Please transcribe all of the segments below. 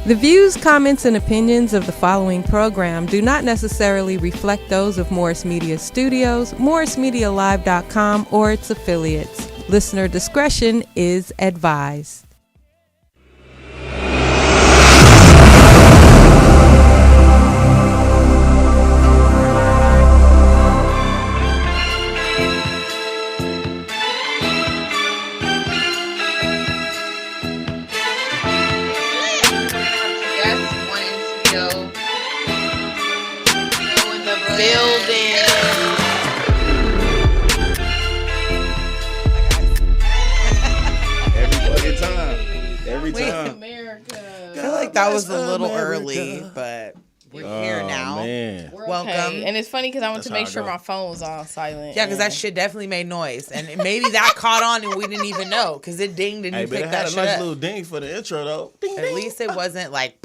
The views, comments, and opinions of the following program do not necessarily reflect those of Morris Media Studios, MorrisMediaLive.com, or its affiliates. Listener discretion is advised. That was a little early, but we're here now. Man. Welcome. Okay. And it's funny because I want to make sure my phone was on silent. Yeah, because that shit definitely made noise. And maybe that caught on and we didn't even know because it dinged and you picked that shit up. It had a nice little ding for the intro, though. Ding, At least it wasn't like,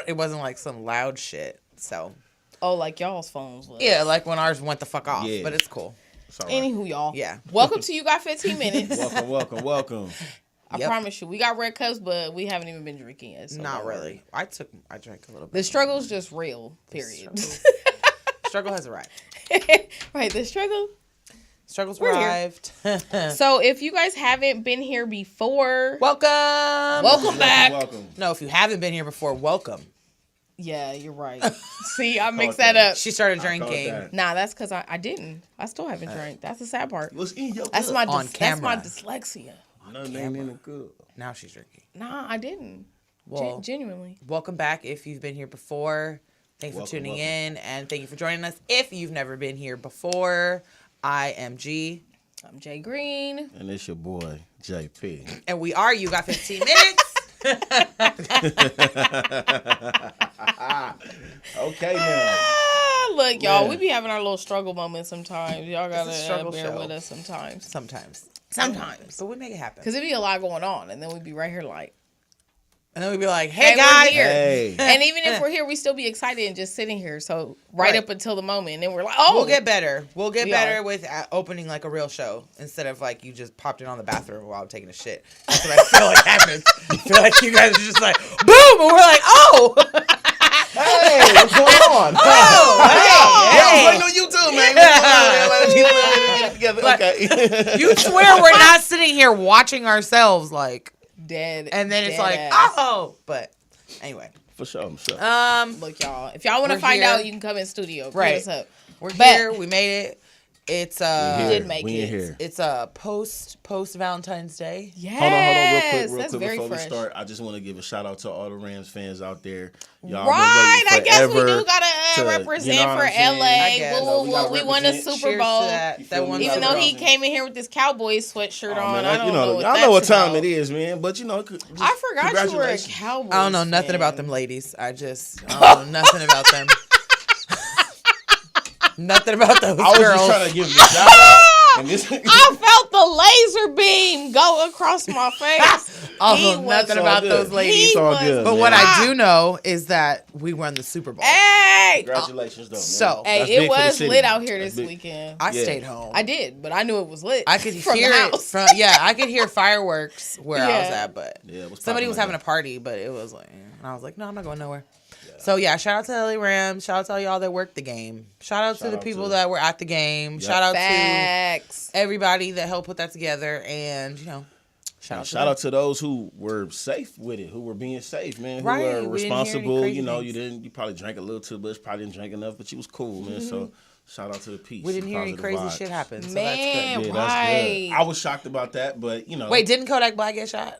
it wasn't like some loud shit. So. Oh, like y'all's phones was. Yeah, like when ours went the fuck off. Yeah. But it's cool. Right. Anywho, y'all. Yeah. Welcome to You Got 15 Minutes. Welcome. I promise you, we got red cups, but we haven't even been drinking yet. So not really. I drank a little bit. The struggle's just real, period. Struggle has arrived. Right, the Struggle's arrived. So if you guys haven't been here before, welcome back. Welcome. No, if you haven't been here before, welcome. Yeah, you're right. See, I mixed that up. She started drinking. Nah, that's because I didn't. I still haven't drank. That's the sad part. What's in your that's my camera. That's my dyslexia. Nothing ain't in the good. Now she's drinking. Nah, I didn't. Well, genuinely. Welcome back if you've been here before. Thanks for tuning in, and thank you for joining us. If you've never been here before, I am G. I'm J.Green. And it's your boy, JP. And we are You Got 15 Minutes. Okay, now. Look, y'all, we be having our little struggle moments sometimes. Y'all gotta bear with us sometimes. Sometimes. But we make it happen. Because it be a lot going on, and then we'd be right here like. And then we'd be like, hey guys. Hey. And even if we're here, we still be excited and just sitting here. So up until the moment. And then we're like, oh. We'll get better. We'll get better with opening like a real show instead of like you just popped in on the bathroom while I'm taking a shit. That's what I feel like happens. I feel like you guys are just like, boom. And we're like, oh. Hey, what's going on? Hey. I know you too, man. Okay. You swear we're not sitting here watching ourselves like dead. And then it's like, ass. oh. But anyway. For sure. Look, y'all. If y'all want to find out, you can come in studio. Right. Us up. We're here. We made it. It's we did make it. Here. It's a post Valentine's Day. Yes. Hold on, real quick before fresh. we start. I just want to give a shout out to all the Rams fans out there. Y'all right, been I guess we forever do gotta represent for LA. We won the Super Bowl. Even though he came in here with this Cowboys sweatshirt on, I don't know. I know what time it is, man. But I forgot you were a Cowboys. I don't know nothing about them ladies. I don't know nothing about them. Nothing about those girls. I was just trying to give you a shout out. I felt the laser beam go across my face. Nothing about those ladies. But what I do know is that we won the Super Bowl. Hey! Congratulations, though. Man. So, it was lit out here this weekend. I stayed home. I did, but I knew it was lit. I could hear it. I could hear fireworks where I was at, but somebody was having a party, but it was like, and I was like, no, I'm not going nowhere. So, shout out to LA Rams. Shout out to all y'all that worked the game. Shout out to the people that were at the game. Yep. Shout out to everybody that helped put that together. And, shout out to those who were safe with it, who were being safe, man, who were responsible. You probably drank a little too much, probably didn't drink enough, but you was cool, man. So, shout out to the peace. We didn't hear any crazy shit happen. So man, that's good. right. That's good. I was shocked about that, but, Wait, didn't Kodak Black get shot?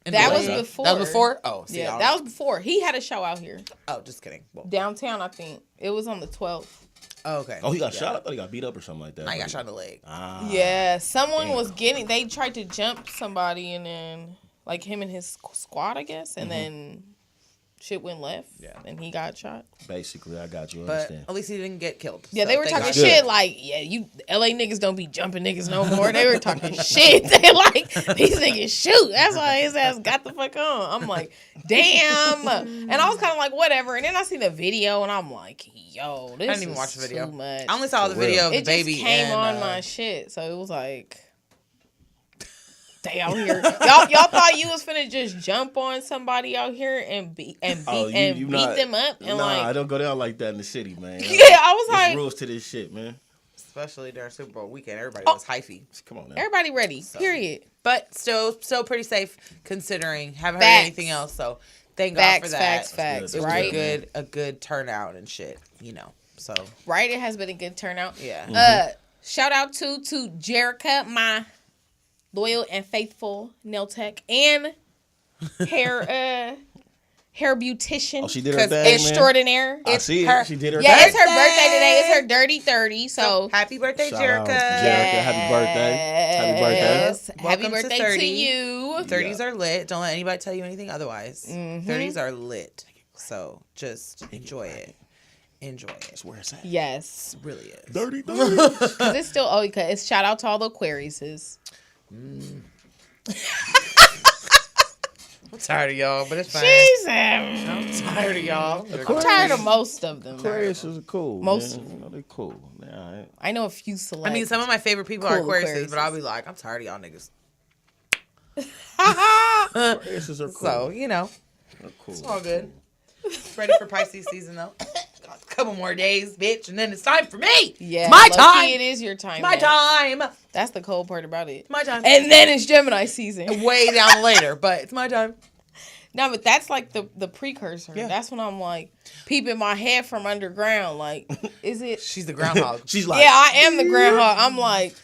That was before. That was before? Oh, yeah, that was before. He had a show out here. Oh, just kidding. Well, downtown, I think. It was on the 12th. Oh, okay. Oh, he got shot? I thought he got beat up or something like that. I got shot in the leg. Yeah, someone was they tried to jump somebody and then, like him and his squad, I guess, and then shit went left, and he got shot. Basically, I got you. But understand. at least he didn't get killed. Yeah, they were talking shit like, you LA niggas don't be jumping niggas no more. They were talking shit. They like, these niggas shoot. That's why his ass got the fuck on. I'm like, damn. And I was kind of like, whatever. And then I seen the video, and I'm like, yo, this is I didn't even watch the video. Too much. I only saw the video of the baby. It just came on my shit, so it was like... They out here. Y'all thought you was finna just jump on somebody out here and beat them up? And I don't go down like that in the city, man. Yeah, I was There's like, rules to this shit, man. Especially during Super Bowl weekend, everybody was hyphy. Come on now. Everybody ready, period. But still pretty safe considering. Haven't heard anything else, so thank God for that. Facts, It was right? a good turnout and shit, so. Right, it has been a good turnout. Yeah. Shout out to Jerica, my loyal and faithful nail tech and hair beautician. Oh, she did her thing, extraordinaire. Man. I see it. She did her thing. Yeah, it's her birthday today. It's her dirty 30. So happy birthday, Shout Jerica. out to Jerica. Happy birthday. Happy birthday. Yes. Happy Welcome birthday to 30. to you. 30s are lit. Don't let anybody tell you anything otherwise. 30s are lit. So just enjoy it. Enjoy it. That's where it's at. Yes. It really is. Dirty. Because it's still, it's shout out to all the Aquariuses. I'm tired of y'all, but it's fine. I'm tired of y'all. I'm tired of most of them. Aquarius is cool. Most man. You know, they're cool. Man, I know a few select. I mean, some of my favorite people are Aquariuses, but I'll be like, I'm tired of y'all niggas. Aquariuses are cool. So, they're cool. it's all good. Ready for Pisces season, though. Got a couple more days, bitch, and then it's time for me. Yeah, it's my time. It is your time. My time. That's the cold part about it. My time. And then it's Gemini season. Way down later, but it's my time. No, but that's like the precursor. Yeah. That's when I'm like peeping my head from underground. Like, is it? She's the groundhog. She's like, Yeah, I am the groundhog. I'm like,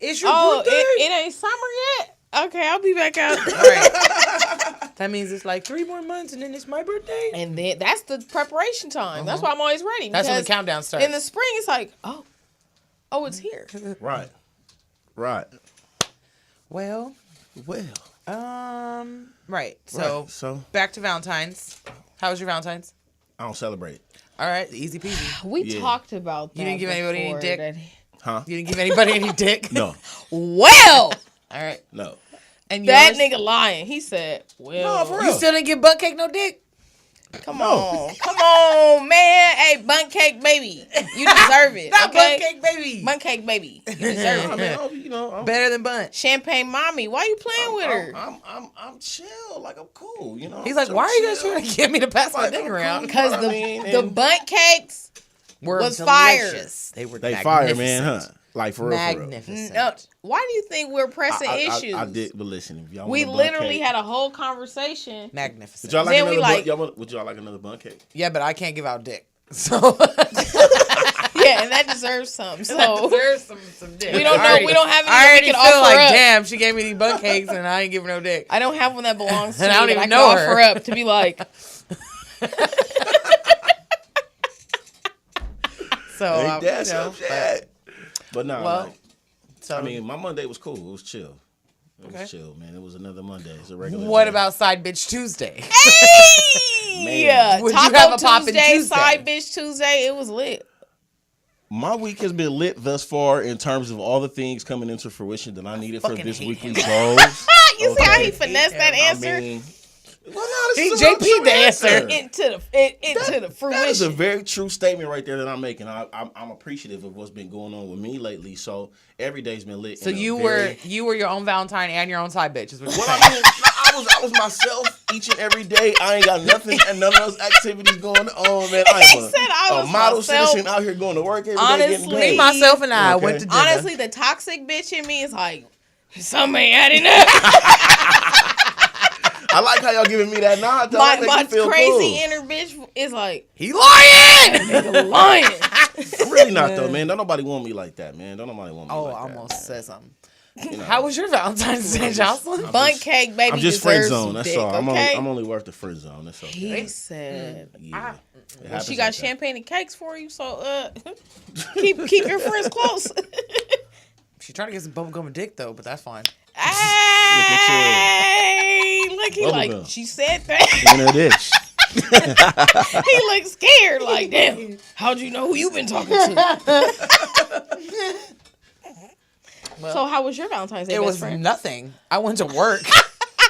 It's your birthday? birthday. It ain't summer yet. Okay, I'll be back out. All right. That means it's like 3 more months, and then it's my birthday. And then that's the preparation time. That's why I'm always ready. That's when the because countdown starts. in the spring, it's like, oh, it's here. right. Well. Right. So back to Valentine's. How was your Valentine's? I don't celebrate. All right, easy peasy. We talked about that. You didn't give anybody any before, dick? Huh? You didn't give anybody any dick? No. Well, All right. No. And that yours? nigga lying. He said, well, No, for real. You still didn't give butt cake no dick? come on, man. Hey, bunt cake baby. You deserve it. Not okay? butt cake, baby. Bunt cake baby. You deserve it. I mean, I'm Better than bunt. Champagne mommy. Why you playing with her? I'm chill. Like, I'm cool, you know. He's like, I'm why are you guys chill. trying to get me to pass my Like, dick I'm around? cool. Because I mean, the and- bunt cakes was fire. delicious. They were They magnificent. fire, man, huh? Like, for real. Magnificent. No, why do you think we're pressing issues? I did, but listen, if y'all We want a bun literally cake, had a whole conversation. Magnificent. Would y'all like Then we another like- would y'all like another bun cake? Yeah, but I can't give out dick. So Yeah, and that deserves some. So there's some dick. we don't know. We don't have any I that already we feel can offer like, up. damn, she gave me these butt cakes and I ain't giving no dick. I don't have one that belongs to And me I don't that even I can know her. offer up to be like. So Ain't that some shit? But no, well, like, so I mean, my Monday was cool. It was chill. It was chill, man. It was another Monday. It's a regular. what day. about Side Bitch Tuesday? Yeah, Would you Taco have a poppin' Tuesday, Tuesday? Side Bitch Tuesday. It was lit. My week has been lit thus far in terms of all the things coming into fruition that I needed for fucking this hate weekly him. goals. You see how he finessed that I answer mean, well, no, this He is a real JP true the answer. into the That is fruition. a very true statement right there that I'm making. I'm appreciative of what's been going on with me lately. So every day's been lit. So in a you very- were your own Valentine and your own side bitch. Is what you're Well, saying. I mean, I was myself each and every day. I ain't got nothing and none of those activities going on, man. I am He said I a was model myself. citizen out here going to work every day Honestly, getting paid. Myself and I Okay. went to dinner. Honestly, the toxic bitch in me is like, something ain't adding up. I like how y'all giving me that nod. Though. my That make me feel crazy cool. inner bitch is like, he lying. nigga lying. I'm really not though, man. Don't nobody want me like that, man. Don't nobody want me Oh, like I that. almost said something. You know, How was your Valentine's Day, Jocelyn? Bunt cake, baby. I'm just friend deserves zone. some That's dick, all. Okay? I'm only worth the friend zone. That's okay. He said, Yeah. It well, happens she got like that. champagne and cakes for you, so keep your friends close. She trying to get some bubblegum and dick though, but that's fine. Hey, look, he like, Bubblegum. she said that. In her dish. He looked scared, like, damn, how'd you know who you been talking to? So how was your Valentine's Day, It best was friend? nothing. I went to work.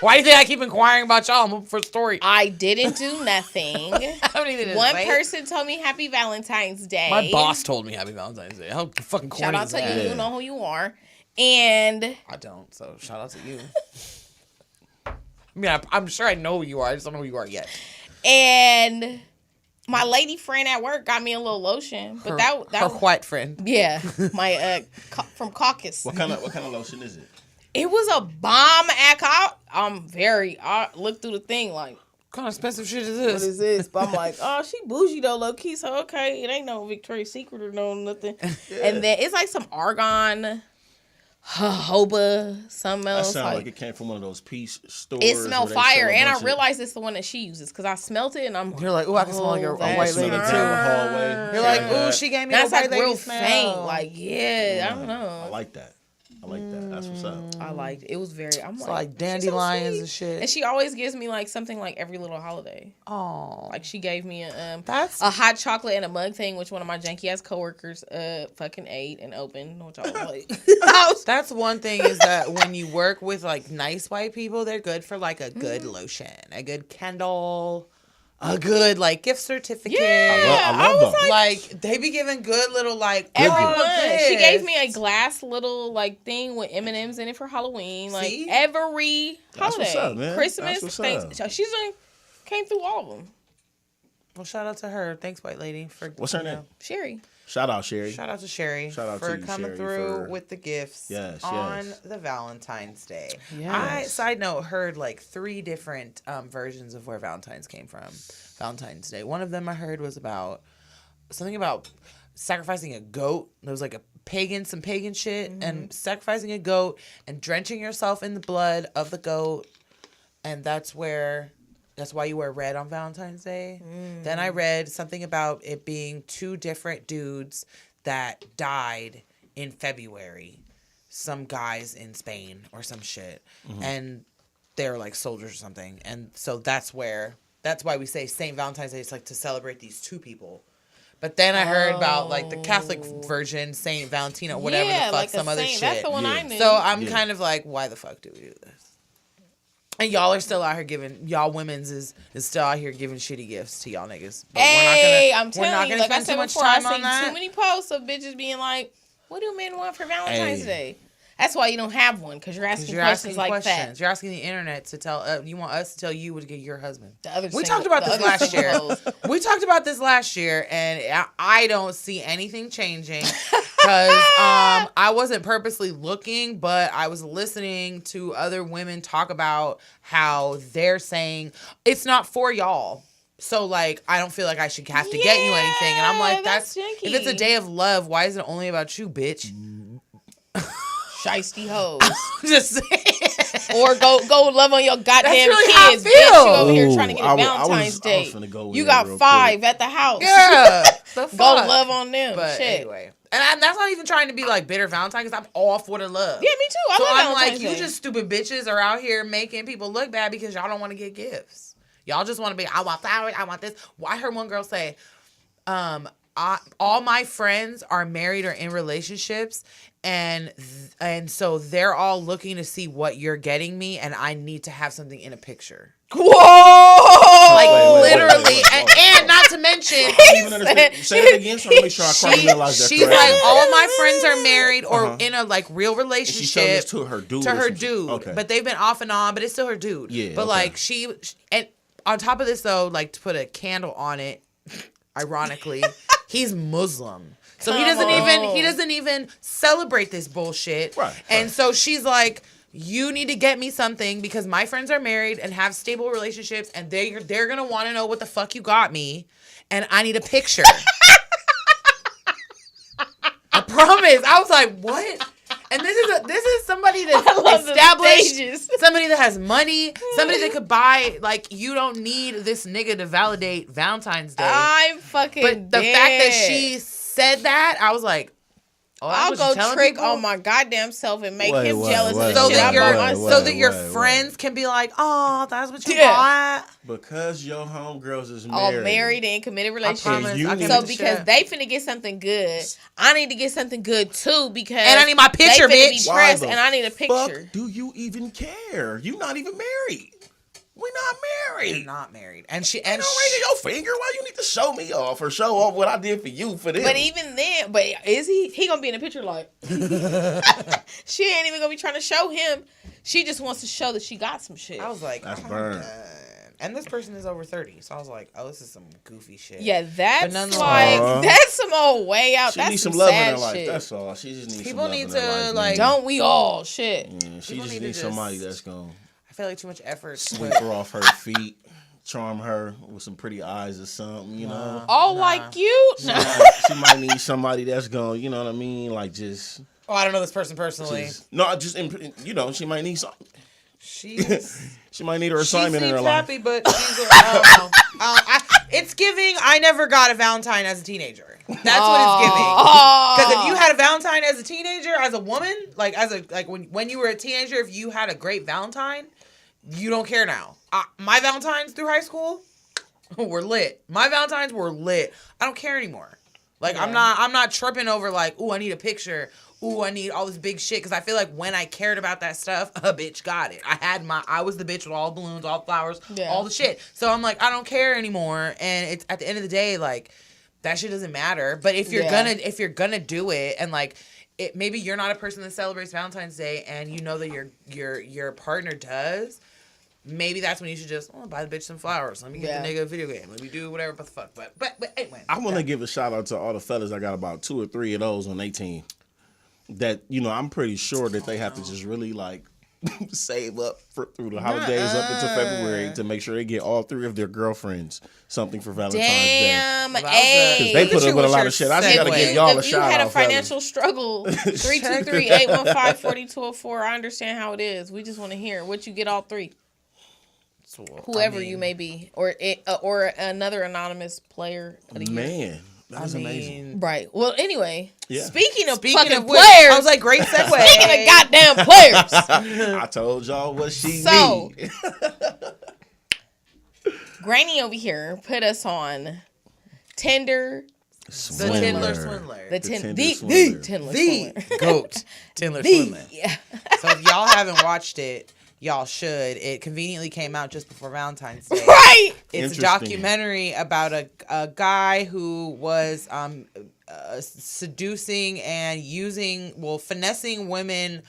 Why do you think I keep inquiring about y'all? I'm looking for a story. I didn't do nothing. I don't even One say it. person told me Happy Valentine's Day. My boss told me Happy Valentine's Day. How fucking corny Shout out is to that? you. Yeah. You know who you are. And I don't, so shout out to you. I mean, I'm sure I know who you are. I just don't know who you are yet. And my lady friend at work got me a little lotion, but that her white friend. Yeah, my from Caucus. What kind of lotion is it? It was a bomb at I looked through the thing like, what kind of expensive shit is this? what is this? But I'm like, oh, she bougie though, low key. So okay, it ain't no Victoria's Secret or no nothing. Yeah. And then it's like some argan, jojoba, something else. That sounds like it came from one of those peace stores. It smelled fire, and I realized it's the one that she uses because I smelt it, and you're like, oh, I can smell like a white lady too. Hallway. You're like, oh, she gave me a white lady real smell. Faint. Like, I don't know. I like that. That's what's up. I liked it. It was very. I'm like dandelions so and shit. And she always gives me like something like every little holiday. Oh, like she gave me a hot chocolate and a mug thing, which one of my janky ass coworkers fucking ate and opened, which I was like. That's one thing is that when you work with like nice white people, they're good for like a good lotion, a good candle. A good like gift certificate. Yeah, I love them. Like they be giving good little like everyone. She gave me a glass little like thing with M&Ms in it for Halloween. Like every holiday, what's up, man. Christmas, she's came through all of them. Well, shout out to her. Thanks, white lady. For what's her name? Sherry. Shout out Sherry. Shout out to Sherry. Shout out for to you, coming Sherry, through with the gifts on the Valentine's Day. Yes. I, side note, heard like 3 different versions of where Valentine's came from. Valentine's Day. One of them I heard was about something about sacrificing a goat. There was like some pagan shit, and sacrificing a goat and drenching yourself in the blood of the goat, and that's why you wear red on Valentine's Day. Then I read something about it being 2 different dudes that died in February. Some guys in Spain or some shit. And they're like soldiers or something. And so that's why we say St. Valentine's Day is like to celebrate these 2 people. But then I heard about like the Catholic version, St. Valentina, or whatever the fuck, like some other shit. That's the one I knew. So I'm kind of like, why the fuck do we do this? And y'all are still out here y'all women's is still out here giving shitty gifts to y'all niggas. But I'm telling you, like I said before, I see too many posts of bitches being like, what do men want for Valentine's Day? That's why you don't have one, because you're asking questions like that. You're asking the internet to tell, you want us to tell you what to get your husband. We talked about this last year. We talked about this last year, and I don't see anything changing. Because I wasn't purposely looking, but I was listening to other women talk about how they're saying it's not for y'all. So, like, I don't feel like I should have to get you anything. And I'm like, that's if it's a day of love, why is it only about you, bitch? Shiesty hoes. Just saying. Or go love on your goddamn really kids. Bitch, you over here trying to get a Valentine's Day. You got 5 at the house. Yeah. Go love on them. But shit. Anyway. And that's not even trying to be like bitter Valentine, because I'm all for the love. Yeah, me too. I love I'm Valentine's like, Day. you just stupid bitches are out here making people look bad because y'all don't want to get gifts. Y'all just want to be, I want flowers, I want this. Well, I heard one girl say, all my friends are married or in relationships, and so they're all looking to see what you're getting me, and I need to have something in a picture. Whoa! Like literally, and not to mention, say it again so I make sure I realize that. She's like, all my friends are married or in a like real relationship. She's telling this to her dude. Okay. But they've been off and on, but it's still her dude. Yeah. But like and on top of this though, like to put a candle on it, ironically, he's Muslim. So he doesn't even celebrate this bullshit. Right. And so she's like, you need to get me something because my friends are married and have stable relationships, and they're gonna want to know what the fuck you got me, and I need a picture. I promise. I was like, what? And this is somebody that's established, somebody that has money, somebody that could buy, like, you don't need this nigga to validate Valentine's Day. I'm fucking But the fact that she said that, I was like, I'll go trick on my goddamn self and make him jealous. So that your friends can be like, oh, that's what you want. Because your homegirls is all married and committed relationships. So because they finna get something good, I need to get something good too. Because and I need my picture, they finna bitch. be pressed, and I need a picture. Fuck do you even care? You not even married. We not married. We're not married. And she and ring your finger. Why you need to show me off or show off what I did for you for this? But even then, is he gonna be in the picture like? She ain't even gonna be trying to show him. She just wants to show that she got some shit. I was like, that's burned. And this person is over 30, so I was like, oh, this is some goofy shit. Yeah, that's like that's some old way out. She that's needs some love in sad her life. shit. That's all. She just needs People some love need in her to life, like. Don't we all? Shit. Yeah, she People just need needs to somebody that's gonna. I feel like too much effort. Sweep her off her feet, charm her with some pretty eyes or something. You know. All like you. She might need somebody that's gonna. You know what I mean? Like just. Oh, I don't know this person personally. You know, she might need something. She's. She might need her assignment in her life. Happy, but she's. I don't know. It's giving. I never got a Valentine as a teenager. That's what it's giving. Because if you had a Valentine as a teenager, as a woman, like when you were a teenager, if you had a great Valentine, you don't care now. My Valentines through high school were lit. My Valentines were lit. I don't care anymore. Like I'm not tripping over like, ooh, I need a picture. Ooh, I need all this big shit. Because I feel like when I cared about that stuff, a bitch got it. I was the bitch with all the balloons, all the flowers, all the shit. So I'm like, I don't care anymore. And it's at the end of the day, like, that shit doesn't matter. But if you're gonna do it, and like, maybe you're not a person that celebrates Valentine's Day, and you know that your partner does. Maybe that's when you should just buy the bitch some flowers. Let me get the nigga a video game. Let me do whatever the fuck. But anyway, I want to give a shout out to all the fellas. I got about 2 or 3 of those on their team. That, you know, I'm pretty sure that they have to just really like save up through the holidays up until February to make sure they get all 3 of their girlfries something for Valentine's Day. Because they put up with a lot of shit. I just got to give y'all a shout out. If you had a financial struggle, 323-815-4204. I understand how it is. We just want to hear what you get all 3. Whoever you may be, or another anonymous player of the year. Man. That was amazing. Right. Well, anyway, yeah. Speaking of players, I was like, great segue. Speaking of goddamn players. I told y'all what she need. Granny over here put us on Tinder. The Tinder Swindler. The Tinder Swindler. The GOAT. Tinder Swindler. Yeah. So if y'all haven't watched it, y'all should. It conveniently came out just before Valentine's Day. Right. It's a documentary about a guy who was seducing and finessing women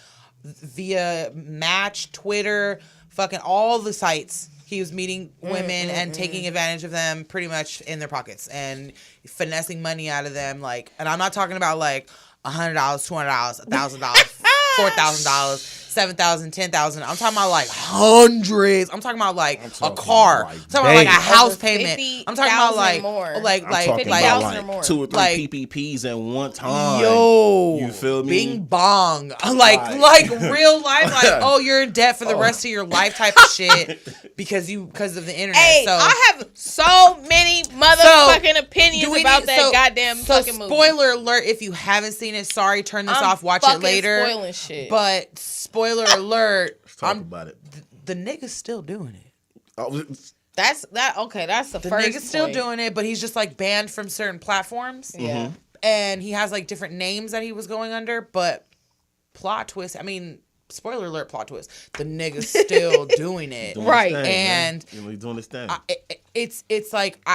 via Match, Twitter, fucking all the sites. He was meeting women and taking advantage of them pretty much in their pockets and finessing money out of them. Like, and I'm not talking about like $100, $200, $1,000. $4,000, $7,000, $10,000. I'm talking about like hundreds. I'm talking about like a car. I'm talking about like a house payment. I'm talking about like more. like 50,000 or more. 2 or 3 PPPs at one time. Yo, you feel me? Bing bong, like real life. Like, oh, you're in debt for the rest of your life type of shit because of the internet. Hey, so I have so many motherfucking opinions about that goddamn fucking movie. Spoiler alert! If you haven't seen it, sorry, turn this off. Watch it later. Spoiling shit. But spoiler alert, let's talk about it. The nigga's still doing it. Oh, that's the first nigga's still doing it, but he's just like banned from certain platforms. Yeah. And he has like different names that he was going under, but plot twist. I mean, spoiler alert, plot twist. The nigga's still doing it. Right. And he's doing his thing. It's like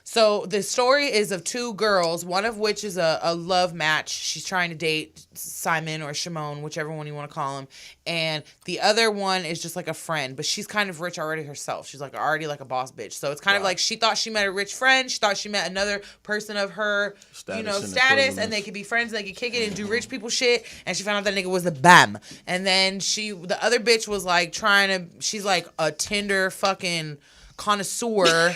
so the story is of 2 girls, one of which is a love match. She's trying to date Simon or Shimon, whichever one you want to call him. And the other one is just like a friend, but she's kind of rich already herself. She's like already like a boss bitch. So it's kind of like she thought she met a rich friend. She thought she met another person of her, status, and they could be friends and they could kick it and do rich people shit. And she found out that nigga was the BAM. And then the other bitch was like she's like a Tinder fucking connoisseur.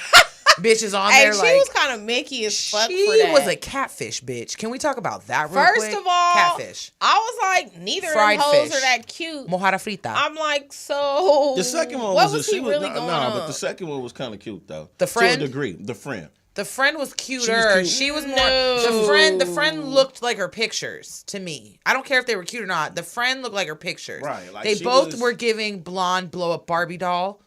Bitches on there, she was kind of Mickey as fuck. She was a catfish bitch. Can we talk about that real quick? First of all, catfish. I was like, neither Fried of them hoes fish. are that cute. Mojada frita. I'm like, so the second one what was he really going on? but the second one was kind of cute though. The friend, to a degree. The friend. The friend was cuter. She was more. The friend looked like her pictures to me. I don't care if they were cute or not. The friend looked like her pictures. Right. Like they both were giving blonde blow up Barbie doll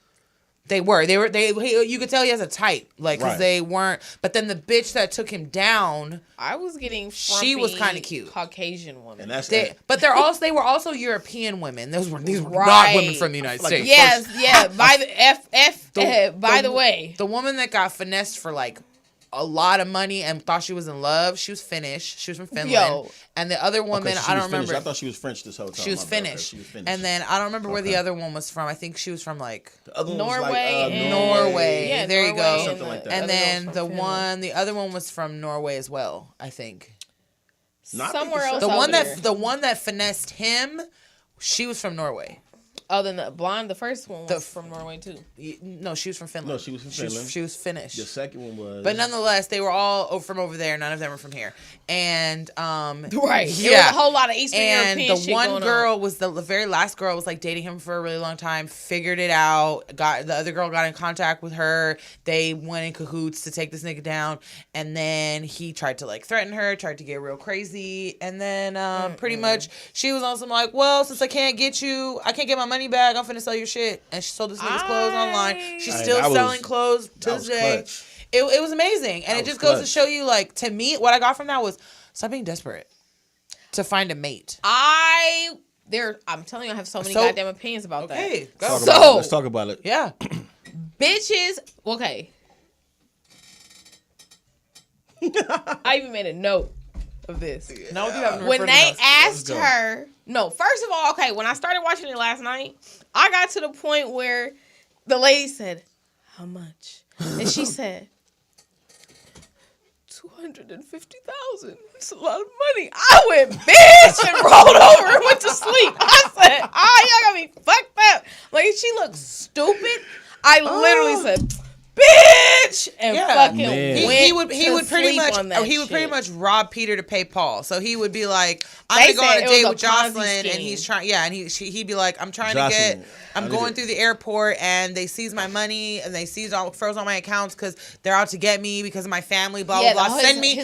They were. You could tell he has a type, like, because Right. they weren't. But then the bitch that took him down, I was getting frumpy, she was kind of cute. Caucasian woman. And that's But they were also European women. These were not Right. women from the United States. Yes, yeah. By the way, the woman that got finessed for like a lot of money and thought she was in love, she was Finnish. She was from Finland. Yo. And the other woman, I don't remember. I thought she was French this whole time. She was Finnish. And then I don't remember where the other one was from. I think she was from like the other one Norway. was like, Norway. Yeah, there you Norway go. Something like that. And then Finland. the other one was from Norway as well, I think. Somewhere else. The one that finessed him, she was from Norway. Oh, then the first one was from Norway too. No, she was from Finland. No, she was from Finland. She was Finnish. The second one was. But nonetheless, they were all from over there. None of them were from here. And right, yeah, there was a whole lot of Eastern and European the shit one going girl on. was the very last girl was like dating him for a really long time. Figured it out. Got the other girl got in contact with her. They went in cahoots to take this nigga down. And then he tried to like threaten her. Tried to get real crazy. And then pretty much she was on some like, well, since I can't get my money back, I'm finna sell your shit. And she sold this nigga's clothes online. She's still selling clothes to this day. It was amazing. And it just goes to show you, like, to me, what I got from that was stop being desperate to find a mate. I'm telling you, I have so many goddamn opinions about that. Okay, let's talk about it. Yeah. Bitches, okay. I even made a note of this. No, you haven't When referred they to asked her, no, first of all, okay, when I started watching it last night, I got to the point where the lady said, how much? And she said, 250,000. It's a lot of money. I went, bitch, and rolled over and went to sleep. I said, y'all got me fucked up. Like, she looked stupid. I literally said, bitch, and fucking went he would pretty much rob Peter to pay Paul. So he would be like, I'm gonna go on a date with Jocelyn, and he's trying. Yeah, and he'd be like, I'm going through the airport, and they seize my money, and they froze all my accounts because they're out to get me because of my family. Blah blah blah. Send me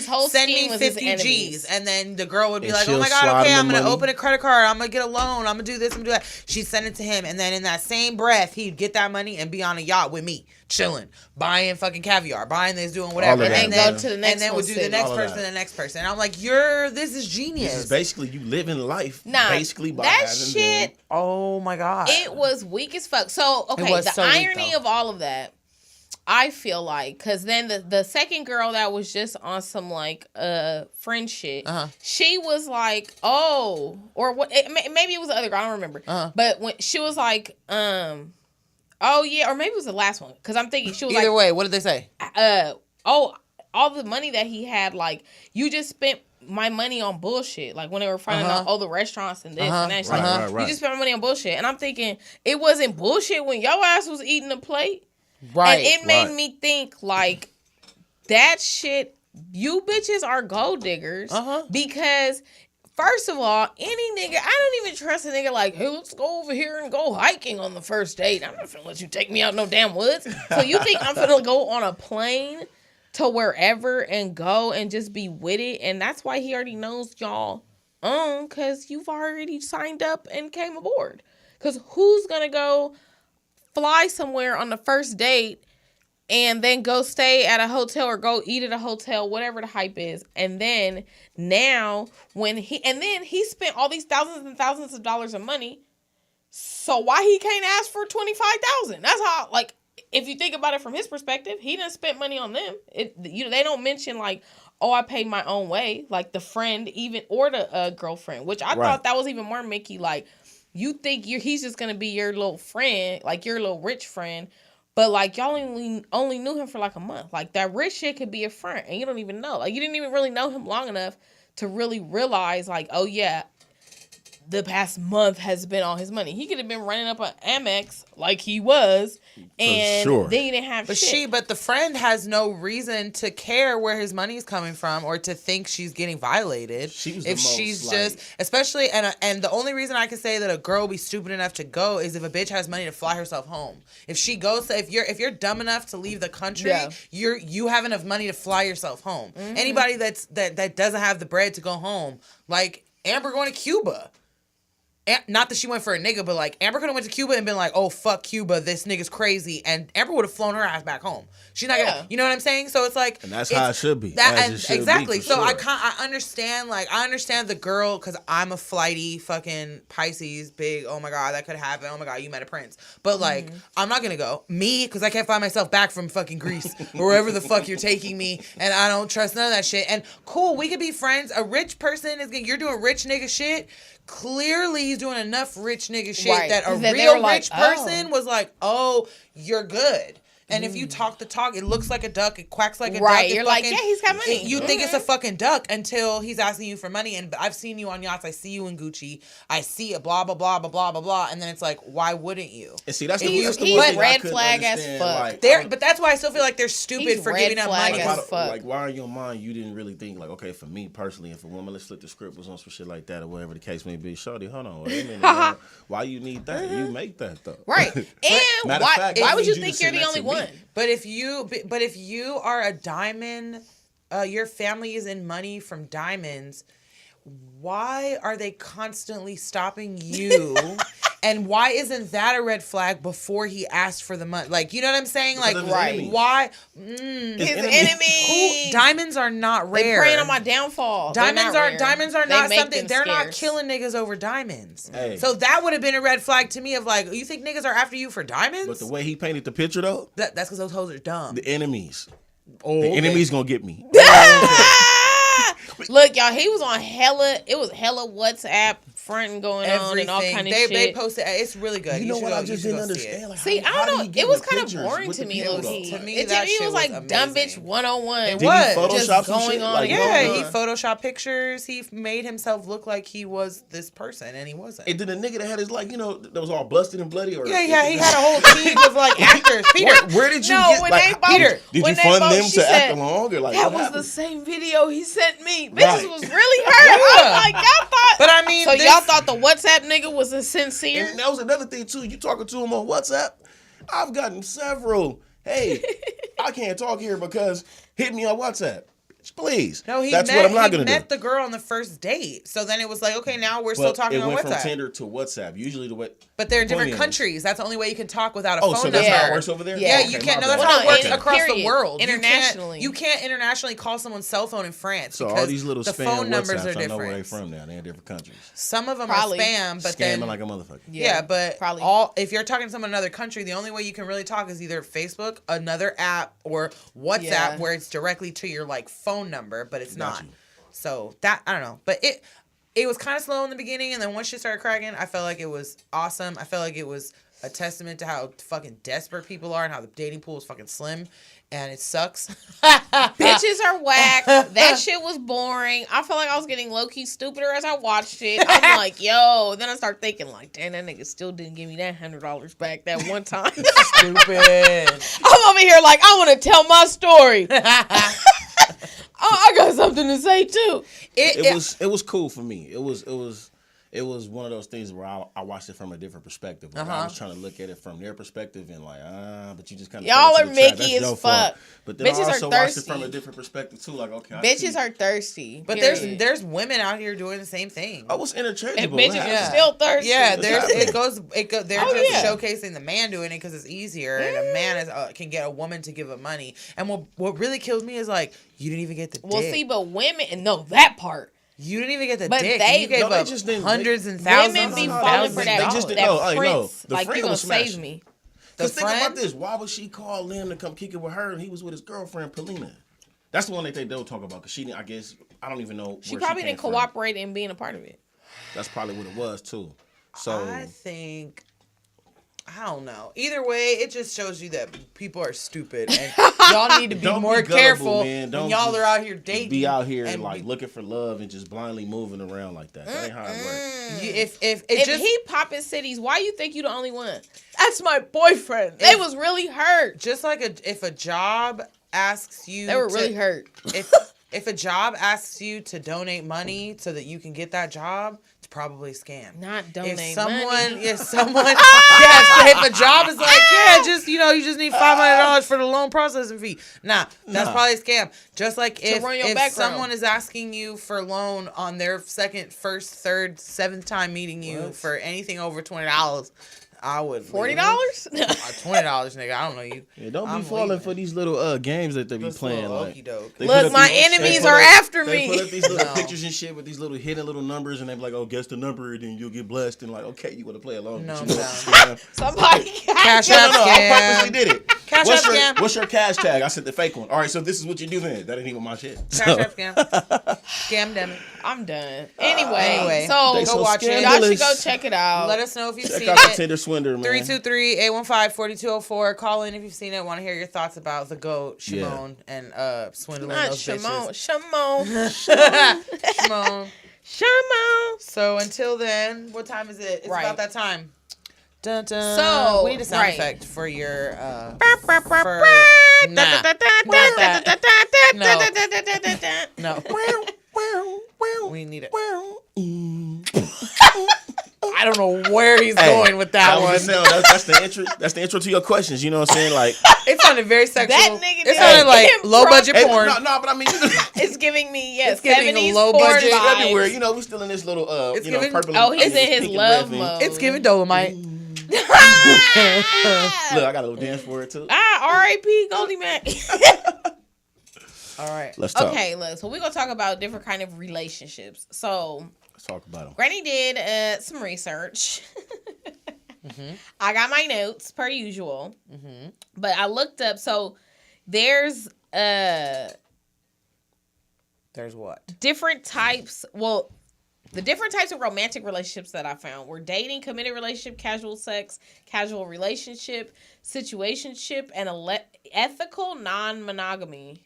50 G's, and then the girl would be like, oh my god, okay, I'm gonna open a credit card, I'm gonna get a loan, I'm gonna do this, I'm gonna do that. She'd send it to him, and then in that same breath, he'd get that money and be on a yacht with me, chilling, buying fucking caviar, buying this, doing whatever, and then go to the next, and then would do the next person, and the next person. And I'm like, this is genius. This is basically you living life. Basically by that having shit. Them. Oh my god, it was weak as fuck. So okay, the irony of all of that, I feel like, because then the second girl that was just on some like friend shit, she was like, oh, or what? Maybe it was the other girl. I don't remember. But when she was like, oh yeah, or maybe it was the last one. Because I'm thinking she was either like, way. What did they say? All the money that he had, like, you just spent my money on bullshit. Like when they were finding out all the restaurants and this and that. Right. You just spent my money on bullshit. And I'm thinking it wasn't bullshit when your ass was eating a plate. Right. And it made me think like that shit, you bitches are gold diggers. Because first of all, any nigga, I don't even trust a nigga like, hey, let's go over here and go hiking on the first date. I'm not finna let you take me out no damn woods. So you think I'm finna go on a plane to wherever and go and just be with it? And that's why he already knows y'all because you've already signed up and came aboard. Because who's gonna go fly somewhere on the first date and then go stay at a hotel or go eat at a hotel, whatever the hype is, and then now he spent all these thousands and thousands of dollars of money, so why he can't ask for $25,000? That's how, like, if you think about it from his perspective, he done spent money on them. They don't mention like, oh, I paid my own way, like the friend even or the girlfriend, which I thought that was even more Mickey. Like, you think he's just gonna be your little friend, like your little rich friend, but like y'all only knew him for like a month. Like that rich shit could be a friend, and you don't even know. Like you didn't even really know him long enough to really realize, like, oh yeah, the past month has been all his money. He could have been running up an Amex like he was, and then he didn't have shit. But the friend has no reason to care where his money is coming from or to think she's getting violated. Especially, and the only reason I can say that a girl will be stupid enough to go is if a bitch has money to fly herself home. If she goes, if you're dumb enough to leave the country, you have enough money to fly yourself home. Anybody that doesn't have the bread to go home, like Amber going to Cuba. not that she went for a nigga, but like Amber could have went to Cuba and been like, oh fuck Cuba, this nigga's crazy, and Amber would have flown her ass back home. She's not gonna, you know what I'm saying? So it's like, and that's how it should be. Exactly. So sure. I understand the girl, because I'm a flighty fucking Pisces, big. Oh my god, that could happen. Oh my god, you met a prince. But like, I'm not gonna go because I can't find myself back from fucking Greece or wherever the fuck you're taking me, and I don't trust none of that shit. And cool, we could be friends. A rich person you're doing rich nigga shit. Clearly, he's doing enough rich nigga shit that a real rich person was like, oh, you're good. And if you talk the talk, it looks like a duck. It quacks like a duck. You're like, yeah, he's got money. You think it's a fucking duck until he's asking you for money. And I've seen you on yachts. I see you in Gucci. I see it, blah, blah, blah, blah, blah, blah, blah. And then it's like, why wouldn't you? And see, that's the he's red flag as fuck. But that's why I still feel like they're stupid for giving up money. Like, why in your mind you didn't really think, like, okay, for me personally, if a woman, let's flip the script, was on some shit like that or whatever the case may be, shorty, hold on, wait a minute, why you need that? You make that, though. Right. And why would you think you're the only one? But if you are a diamond, your family is in money from diamonds, why are they constantly stopping you? And why isn't that a red flag before he asked for the money? Like, you know what I'm saying? Like, why? His enemy. Diamonds are not rare. They preying on my downfall. Diamonds are not something. They're not killing niggas over diamonds. Hey. So that would have been a red flag to me of like, you think niggas are after you for diamonds? But the way he painted the picture though, that's because those hoes are dumb. The enemies. The enemies gonna get me. Look, y'all, he was on hella WhatsApp fronting going on and all kind of shit. They posted, it's really good. You know what I just didn't understand? Like, see, I don't know. It was kind of boring to me, low-key. To me, that shit was like amazing. Dumb bitch 101. It was. Just going on. Like, he photoshopped pictures. He made himself look like he was this person, and he wasn't. And then the nigga that had his, like, you know, that was all busted and bloody? Or he had a whole team of, like, actors. Peter. Where did you get, like, Peter? Did you fund them to act along? Or like, that was the same video he sent me. Bitches was really hurt. I was like, y'all thought. But I mean, so y'all thought the WhatsApp nigga was sincere? And that was another thing too. You talking to him on WhatsApp? I've gotten several. Hey, I can't talk here because hit me on WhatsApp. Please. No, what I'm not gonna do. He met the girl on the first date. So then it was like, okay, now we're still talking on WhatsApp. It went from Tinder to WhatsApp. Usually but they're in different countries. That's the only way you can talk without a phone number. Oh, so that's how it works over there? Yeah, you can't. No, that's how it works across the world. Internationally. You can't internationally call someone's cell phone in France. So all these little the spam phone numbers WhatsApps, are different. I know where they're from now. They're in different countries. Some of them are spam, but then scamming like a motherfucker. Yeah, but if you're talking to someone in another country, the only way you can really talk is either Facebook, another app, or WhatsApp, where it's directly to your like phone number, but it's not. So that, I don't know. But it was kind of slow in the beginning, and then once shit started cracking, I felt like it was awesome. I felt like it was a testament to how fucking desperate people are and how the dating pool is fucking slim, and it sucks. Bitches are whack. That shit was boring. I felt like I was getting low-key stupider as I watched it. I'm like, yo. Then I start thinking like, damn, that nigga still didn't give me that $100 back that one time. Stupid. I'm over here like, I want to tell my story. I got something to say too. It was cool for me. It was one of those things where I watched it from a different perspective. I was trying to look at it from their perspective and like, but you just kind of y'all are Mickey as fuck. But then bitches I also watched it from a different perspective too. Like, okay, bitches are thirsty. But there's women out here doing the same thing. I was interchangeable. And bitches are still thirsty. Yeah, they're just showcasing the man doing it because it's easier, and a man can get a woman to give up money. And what really kills me is like, you didn't even get the dick. Well, see, but women, no, that part. You didn't even get the but dick. You gave up hundreds and thousands. Women be falling for that. They just prince. Like, you're gonna save me. Because think about this. Why would she call Lim to come kick it with her and he was with his girlfriend, Polina? That's the one that they don't talk about because she didn't, I guess, I don't even know. She probably didn't cooperate in being a part of it. That's probably what it was, too. So I think, I don't know. Either way, it just shows you that people are stupid. And y'all need to be more careful when y'all are out here dating. Be out here and like looking for love and just blindly moving around like that. That ain't how it works. If he popping cities, why you think you the only one? That's my boyfriend. They was really hurt. Just like if a job asks you, they were really hurt. If a job asks you to donate money so that you can get that job, it's probably a scam. Not donate if money. If a job is like, just you just need $500 for the loan processing fee. That's probably a scam. Just like if someone is asking you for loan on their second, first, third, seventh time meeting you for anything over $20. I would $40? $20, nigga. I don't know you. Yeah, don't be falling for these little games that they be playing. Like, look, my enemies are after me. They put up these little pictures and shit with these little hidden little numbers, and they be like, "Oh, guess the number, and then you'll get blessed." And like, okay, you want to play along? No, somebody cash app scam. I purposely did it. Cash app scam. What's your cash tag? I sent the fake one. All right, so this is what you do then. That ain't even my shit. Cash app scam. Scam, damn it. I'm done. Anyway, so go watch it. Y'all should go check it out. Let us know if you've seen it. Check out the Tinder Swindler, man. 323-815-4204. Call in if you've seen it. Want to hear your thoughts about the GOAT, Shimon, and swindling those bitches. Shimon. So until then, what time is it? It's about that time. Dun, dun. So we need a sound effect for your No. We need it. I don't know where he's going with that one. That's the intro. That's the intro to your questions. You know what I'm saying? Like, it sounded very sexual. That nigga it sounded like low budget porn. No, but I mean, it's giving me it's giving a low budget everywhere. You know, we're still in this little purple. Oh, he's in his love mode. It's giving Dolomite. Look, I got a little dance for it too. R.I.P. Goldie Mac. All right, let's talk. Okay, look. So we're gonna talk about different kind of relationships. So let's talk about them. Granny did some research. I got my notes per usual, but I looked up. So there's what different types. Well, the different types of romantic relationships that I found were dating, committed relationship, casual sex, casual relationship, situationship, and ethical non-monogamy.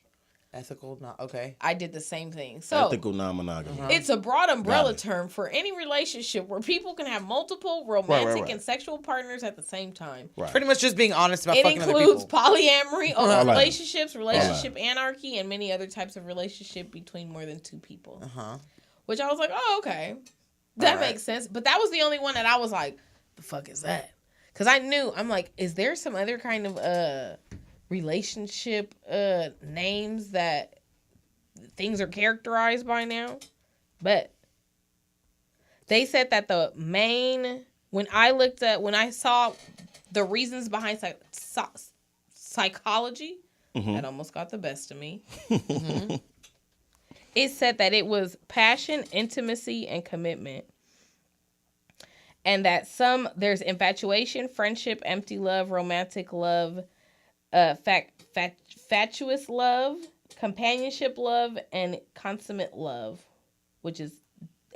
Ethical, not okay. I did the same thing. So ethical non-monogamy. It's a broad umbrella term for any relationship where people can have multiple romantic and sexual partners at the same time. Right. Pretty much just being honest about fucking other people. It includes polyamory, open relationships, relationship anarchy, and many other types of relationship between more than two people. Which I was like, oh, okay. That makes sense. But that was the only one that I was like, the fuck is that? Because I'm like, is there some other kind of relationship names that things are characterized by now? But they said that the main, when I saw the reasons behind psychology, that almost got the best of me. It said that it was passion, intimacy, and commitment. And that there's infatuation, friendship, empty love, romantic love, fatuous love, companionship love, and consummate love, and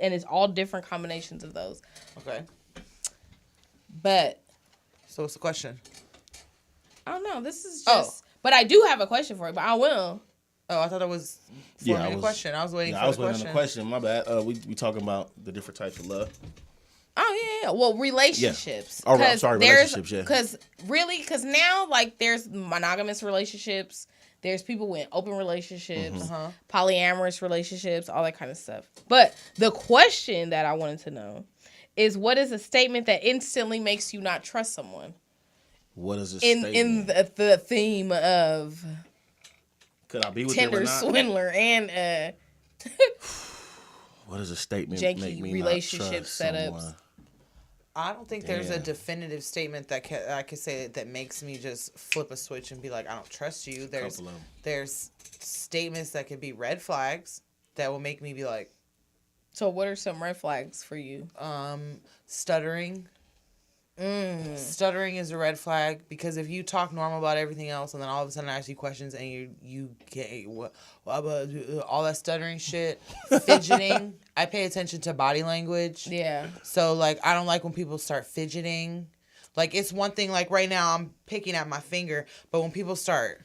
it's all different combinations of those. Okay. But. So what's the question? I don't know. This is just. But I do have a question for you, but I will. Oh, I thought it was forming a question. I was waiting for the question. I was waiting on the question. My bad. We talking about the different types of love. Oh, yeah. Well, relationships. Yeah. Oh, right. Sorry, relationships, yeah. Because now, like, there's monogamous relationships. There's people with open relationships, polyamorous relationships, all that kind of stuff. But the question that I wanted to know is, what is a statement that instantly makes you not trust someone? What is a statement? In the theme of... Could I be with Tinder them or not? Swindler and what is a statement janky make me relationship not trust setups? Someone? I don't think there's a definitive statement that I could say that makes me just flip a switch and be like, I don't trust you. There's statements that could be red flags that will make me be like. So what are some red flags for you? Stuttering. Stuttering is a red flag because if you talk normal about everything else and then all of a sudden I ask you questions and you get all that stuttering shit, fidgeting. I pay attention to body language. Yeah. So like I don't like when people start fidgeting. Like it's one thing like right now I'm picking at my finger, but when people start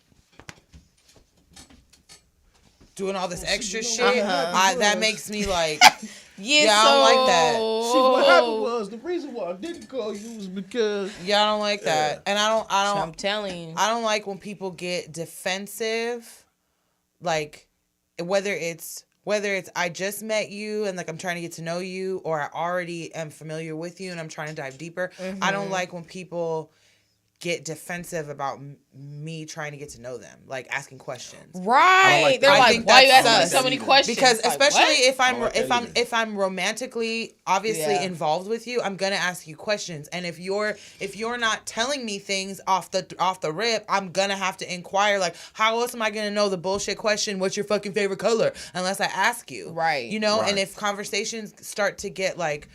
doing all this extra shit, that makes me like. Yeah, I don't like that. See, what happened was the reason why I didn't call you was because. Yeah, I don't like that, and I don't. I'm telling you, I don't like when people get defensive, like whether it's whether it's I just met you and like I'm trying to get to know you, or I already am familiar with you and I'm trying to dive deeper. I don't like when people get defensive about me trying to get to know them, like asking questions. Right? Like They're like, "Why you asking me so many questions?" Because like, especially what? if I'm romantically obviously involved with you, I'm gonna ask you questions. And if you're not telling me things off the rip, I'm gonna have to inquire. Like, how else am I gonna know the bullshit question? What's your fucking favorite color? Unless I ask you, right? You know. Right. And if conversations start to get like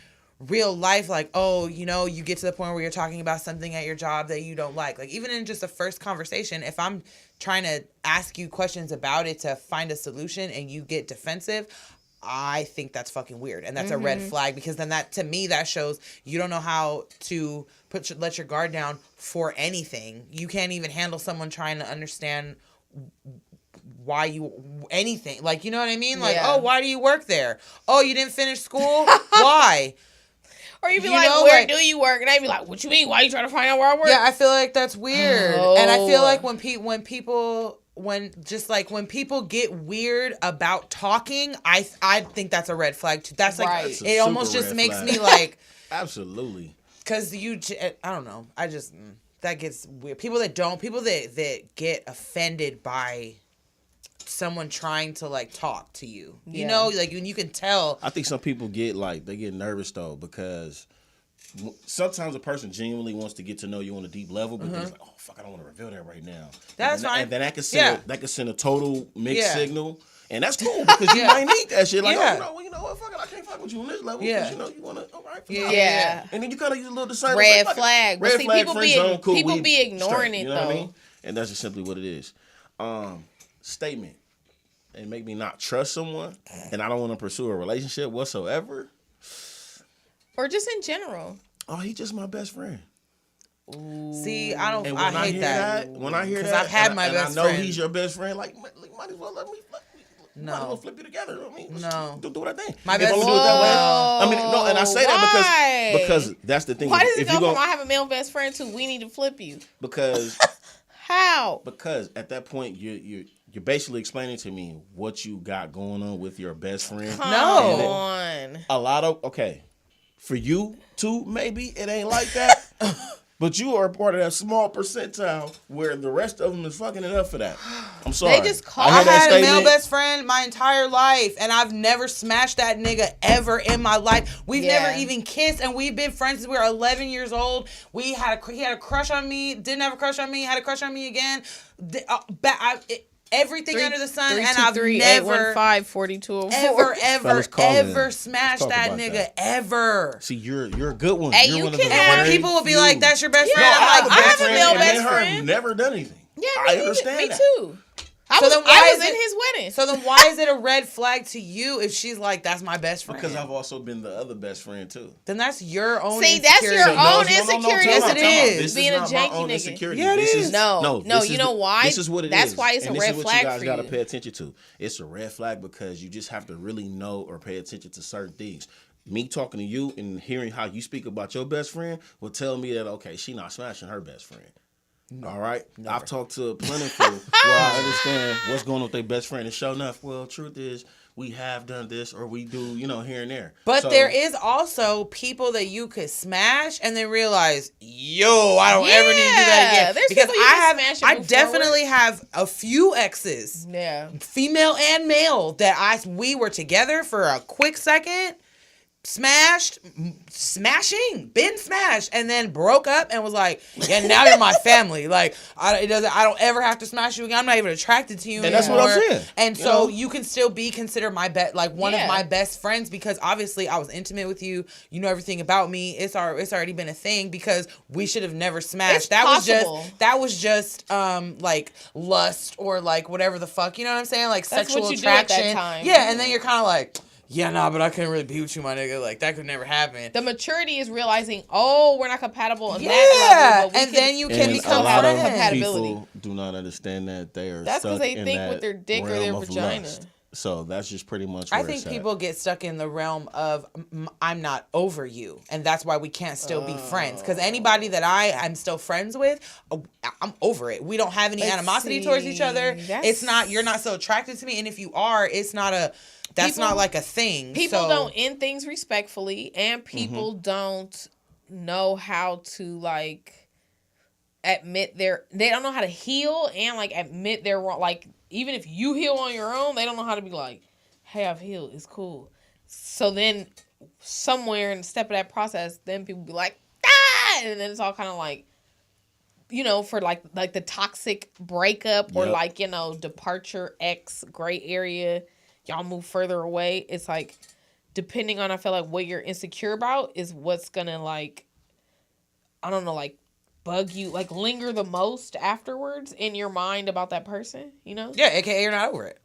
real life, like, oh, you know, you get to the point where you're talking about something at your job that you don't like even in just a first conversation, if I'm trying to ask you questions about it to find a solution and you get defensive, I think that's fucking weird, and that's a red flag, because then that, to me, that shows you don't know how to let your guard down for anything. You can't even handle someone trying to understand why you anything, like, you know what I mean? Like, oh, why do you work there? Oh, you didn't finish school? Why? Or you'd be like, where do you work? And I'd be like, what you mean? Why are you trying to find out where I work? Yeah, I feel like that's weird. Oh. And I feel like when people get weird about talking, I think that's a red flag too. That's like, right. It almost just makes flag. me like, absolutely. Because I don't know. I just, that gets weird. People that get offended by someone trying to like talk to you, you know, like when you can tell. I think some people get nervous though, because sometimes a person genuinely wants to get to know you on a deep level, but they're like, oh fuck, I don't want to reveal that right now. That's fine. And then that can send a total mixed signal, and that's cool, because you might need that shit. Like, oh, you know what, fuck it, I can't fuck with you on this level, because you know you want to. All right, and then you kind of use a little discernment. Red flag. Red flag. People be ignoring it, you know though. what I mean? And that's just simply what it is. Statement and make me not trust someone, and I don't want to pursue a relationship whatsoever, or just in general. Oh, he's just my best friend. Ooh. See, I hate that. When I hear that, I've had my best friend. I know he's your best friend. Like, might as well let me. No. Might as well flip you together. I mean, no. Do what I think. My best friend. I mean, no, and I say that because that's the thing. Why does it go from I have a male best friend to we need to flip you? Because how? Because at that point you're basically explaining to me what you got going on with your best friend. Come on. A lot of for you too, maybe it ain't like that. But you are part of that small percentile where the rest of them is fucking it up for that. I'm sorry. They just call. I had a male best friend my entire life, and I've never smashed that nigga ever in my life. We've never even kissed, and we've been friends since we were 11 years old. He had a crush on me, didn't have a crush on me, had a crush on me again. Everything under the sun, and I've never ever smashed that nigga ever. See, you're a good one. Hey, you're you can. People will be like, "That's your best friend." No, I'm like, I have a male best friend. I've never done anything. Yeah, I understand me that. too. I was in his wedding. So then why is it a red flag to you if she's like, that's my best friend? Because I've also been the other best friend too. Then that's your own insecurity. See, that's your own insecurity. Yes, it is. This being is a not janky my own nigga. insecurity. Yeah, it is. No, you know why? This is what it is. That's why it's a red flag for you. This is what you guys got to pay attention to. It's a red flag because you just have to really know or pay attention to certain things. Me talking to you and hearing how you speak about your best friend will tell me that, okay, she not smashing her best friend. No, all right? Never. I've talked to plenty of people where I understand what's going on with their best friend. And sure enough, well, truth is, we have done this or we do, here and there. But there is also people that you could smash and then realize, yo, I don't ever need to do that again. Because I definitely have a few exes, female and male, that we were together for a quick second. Been smashed, and then broke up and was like, yeah, now you're my family. Like, I don't ever have to smash you again. I'm not even attracted to you anymore. And that's what I'm saying. And so you can still be considered my one of my best friends, because obviously I was intimate with you. You know everything about me. It's already been a thing, because we should have never smashed. That was just like lust or like whatever the fuck. You know what I'm saying? Like that's sexual what you attraction. do at that time. Yeah, and then you're kind of like, yeah, nah, but I couldn't really be with you, my nigga. Like, that could never happen. The maturity is realizing, we're not compatible on that level. And then you can become a lot friends. of people do not understand that they are. That's because they think with their dick or their vagina. So that's just pretty much where I think people get stuck in the realm of I'm not over you, and that's why we can't still be friends. Because anybody that I'm still friends with, I'm over it. We don't have any animosity towards each other. It's not, you're not so attracted to me, and if you are, it's not a, that's not like a thing. People don't end things respectfully, and people don't know how to like admit they don't know how to heal and like admit their wrong. Like, even if you heal on your own, they don't know how to be like, hey, I've healed. It's cool. So then somewhere in the step of that process, then people be like, ah! And then it's all kind of like, you know, for like the toxic breakup or like, you know, departure, X, gray area, y'all move further away. It's like, depending on, I feel like what you're insecure about is what's going to like, I don't know, like, bug you, like linger the most afterwards in your mind about that person, you know? Yeah, aka you're not over it.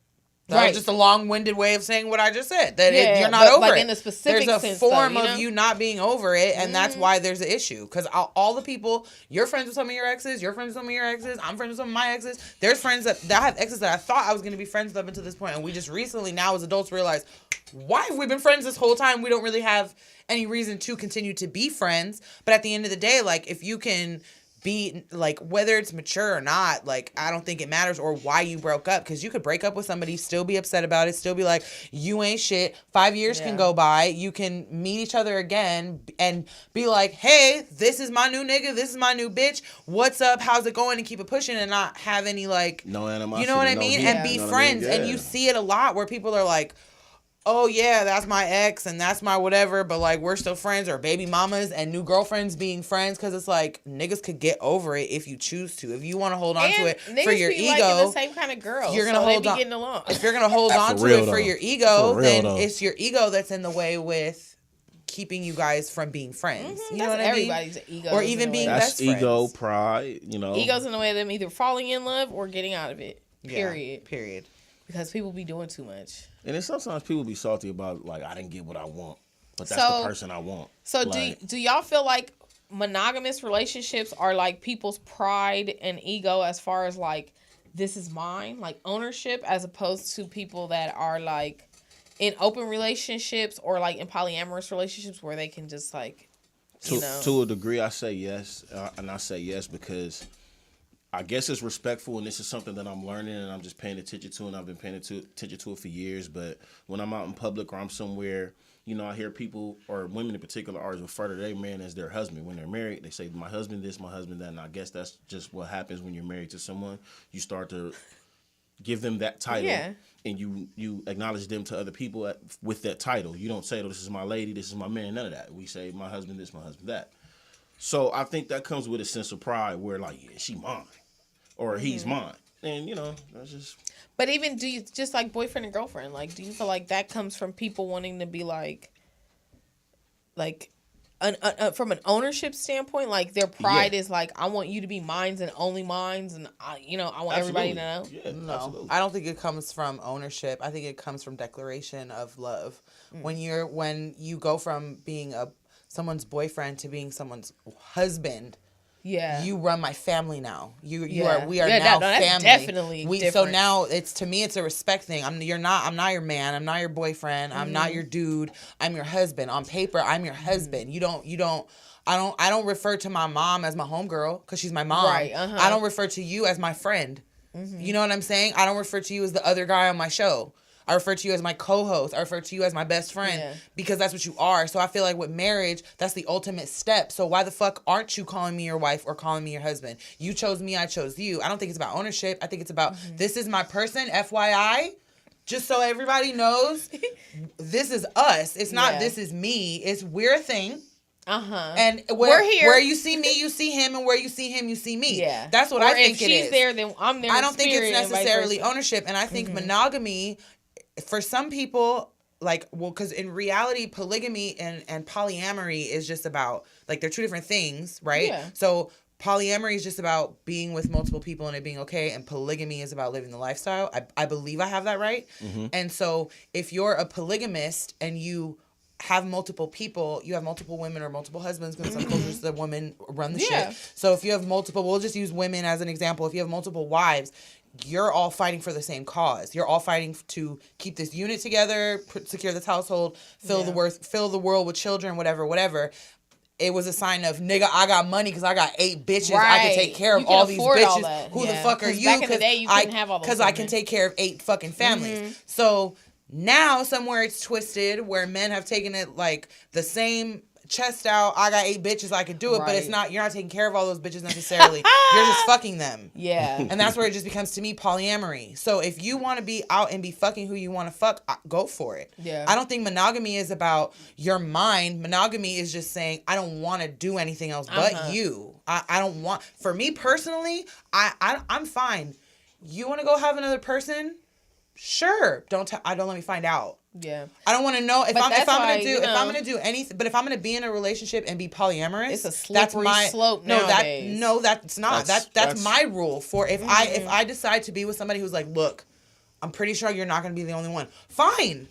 That was just a long-winded way of saying what I just said. That you're not over it. In the specific there's a sense, form though, of you not being over it, and that's why there's an issue. Because all the people, you're friends with some of your exes, you're friends with some of your exes, I'm friends with some of my exes. There's friends that I have exes that I thought I was going to be friends with up until this point, and we just recently, now as adults, realize, why have we been friends this whole time? We don't really have any reason to continue to be friends. But at the end of the day, like, if you can be like, whether it's mature or not, like, I don't think it matters, or why you broke up, because you could break up with somebody, still be upset about it, still be like, you ain't shit. 5 years can go by, you can meet each other again and be like, hey, this is my new nigga, this is my new bitch, what's up, how's it going, and keep it pushing, and not have any like, no animosity, you know what I mean, and be friends. And you see it a lot where people are like, oh yeah, that's my ex and that's my whatever, but like, we're still friends, or baby mamas and new girlfriends being friends, because it's like, niggas could get over it if you choose to. If you want to hold on to it for your ego, the same kind of girl, you're gonna hold on. Getting along. If you're gonna hold on to it for your ego, then it's your ego that's in the way with keeping you guys from being friends. You know what I mean? Everybody's ego, or even being best friends. That's ego, pride. You know, ego's in the way of them either falling in love or getting out of it. Period. Yeah, period. Because people be doing too much. And then sometimes people be salty about, like, I didn't get what I want, but that's the person I want. So like, do y'all feel like monogamous relationships are like people's pride and ego as far as like, this is mine, like ownership, as opposed to people that are like in open relationships or like in polyamorous relationships where they can just like, to a degree, I say yes. And I say yes because I guess it's respectful, and this is something that I'm learning and I'm just paying attention to, and I've been paying attention to it for years. But when I'm out in public or I'm somewhere, you know, I hear people, or women in particular, always refer to their man as their husband. When they're married, they say, my husband this, my husband that. And I guess that's just what happens when you're married to someone. You start to give them that title, and you acknowledge them to other people with that title. You don't say, oh, this is my lady, this is my man, none of that. We say, my husband this, my husband that. So I think that comes with a sense of pride where, like, yeah, she mine. Or he's mine. And, you know, that's just... But even, do you, just like boyfriend and girlfriend, like, do you feel like that comes from people wanting to be like from an ownership standpoint, like their pride is like, I want you to be mines and only mines, and I want everybody to know? Yeah, no, absolutely. I don't think it comes from ownership. I think it comes from declaration of love. When you go from being someone's boyfriend to being someone's husband, you run my family now. We are now family. Definitely different. So now to me it's a respect thing. I'm not your man. I'm not your boyfriend. I'm not your dude. I'm your husband. On paper, I'm your husband. I don't refer to my mom as my homegirl because she's my mom. Right. I don't refer to you as my friend. You know what I'm saying? I don't refer to you as the other guy on my show. I refer to you as my co-host. I refer to you as my best friend because that's what you are. So I feel like with marriage, that's the ultimate step. So why the fuck aren't you calling me your wife or calling me your husband? You chose me, I chose you. I don't think it's about ownership. I think it's about this is my person, FYI. Just so everybody knows, this is us. It's not this is me. It's we're a thing. And we're here. Where you see me, you see him, and where you see him, you see me. Yeah, that's what I think it is. If she's there, then I'm there. I don't think it's necessarily ownership, and I think monogamy, for some people, like, well, because in reality, polygamy and polyamory is just about, like, they're two different things, right? Yeah. So polyamory is just about being with multiple people and it being okay, and polygamy is about living the lifestyle. I believe I have that right. And so if you're a polygamist and you have multiple people, you have multiple women or multiple husbands, because some cultures the women run the shit. So if you have multiple, we'll just use women as an example. If you have multiple wives, you're all fighting for the same cause. You're all fighting to keep this unit together, secure this household, fill the world with children, whatever. It was a sign of, nigga, I got money because I got 8 bitches. I can take care of all these bitches. All Who the fuck are you? Back in the day, you couldn't have all those. Because I can take care of 8 fucking families. So now somewhere it's twisted where men have taken it like the same chest out. I got 8 bitches. I could do it, but it's not. You're not taking care of all those bitches necessarily. You're just fucking them. Yeah. And that's where it just becomes, to me, polyamory. So if you want to be out and be fucking who you want to fuck, go for it. Yeah. I don't think monogamy is about your mind. Monogamy is just saying, I don't want to do anything else but you. I don't want. For me personally, I'm fine. You want to go have another person? Sure. Don't let me find out. Yeah. I don't want to know if I'm gonna do anything. But if I'm gonna be in a relationship and be polyamorous, it's a slippery slope nowadays. That's not. That's my rule for if I decide to be with somebody who's like, look, I'm pretty sure you're not gonna be the only one. Fine.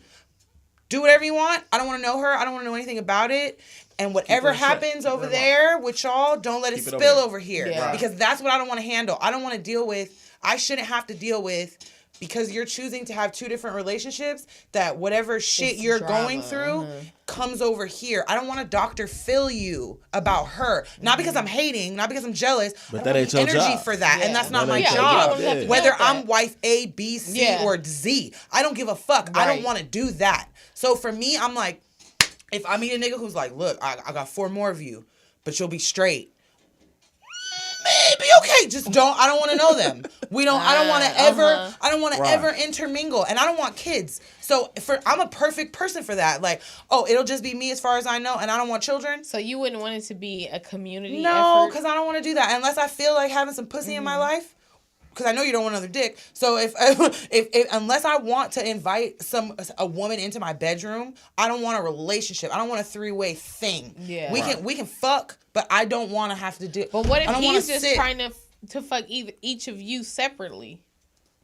Do whatever you want. I don't want to know her. I don't want to know anything about it. And whatever happens over there with y'all, don't let it spill over here. Yeah. Because that's what I don't want to handle. I don't want to deal with. I shouldn't have to deal with. Because you're choosing to have 2 different relationships, that whatever shit you're going through comes over here. I don't want to Dr. Phil you about her. Not because I'm hating, not because I'm jealous. But that ain't your energy job. for that. And that's not my job. Whether I'm wife A, B, C, or Z. I don't give a fuck. I don't want to do that. So for me, I'm like, if I meet a nigga who's like, look, I got 4 more of you, but you'll be straight. Maybe okay, I don't want to know them. I don't want to ever intermingle, and I don't want kids. So I'm a perfect person for that. Like, it'll just be me as far as I know, and I don't want children. So you wouldn't want it to be a community No, effort? because I don't want to do that unless I feel like having some pussy in my life. Because I know you don't want another dick. So if unless I want to invite a woman into my bedroom, I don't want a relationship. I don't want a 3-way thing. Yeah, we can fuck, but I don't want to have to do. But what if he's just trying to fuck each of you separately?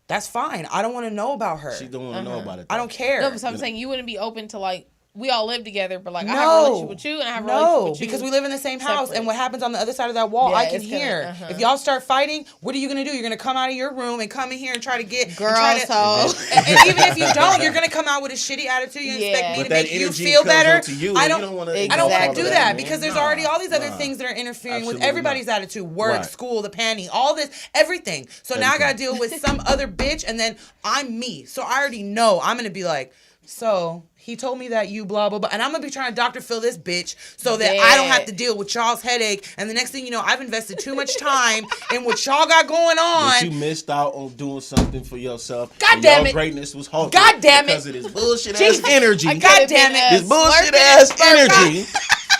That's fine. I don't want to know about her. She don't want to know about it. Though. I don't care. No, but I'm saying you wouldn't be open to like. We all live together, but like I have a relationship with you and I have a relationship with you. Because we live in the same house, and what happens on the other side of that wall, I can hear. If y'all start fighting, what are you gonna do? You're gonna come out of your room and come in here and try to get and even if you don't, you're gonna come out with a shitty attitude. You expect me to make you feel better. I don't want to do that because there's already all these other things that are interfering with everybody's attitude, work, school, the panty, all this, everything. So now I gotta deal with some other bitch, and then I'm me. So I already know I'm gonna be like, so he told me that you blah, blah, blah. And I'm going to be trying to Dr. Phil this bitch so that I don't have to deal with y'all's headache. And the next thing you know, I've invested too much time in what y'all got going on. But you missed out on doing something for yourself. God damn it. Your greatness was halted. God damn it. Because of this bullshit ass energy. God damn it. This bullshit ass energy.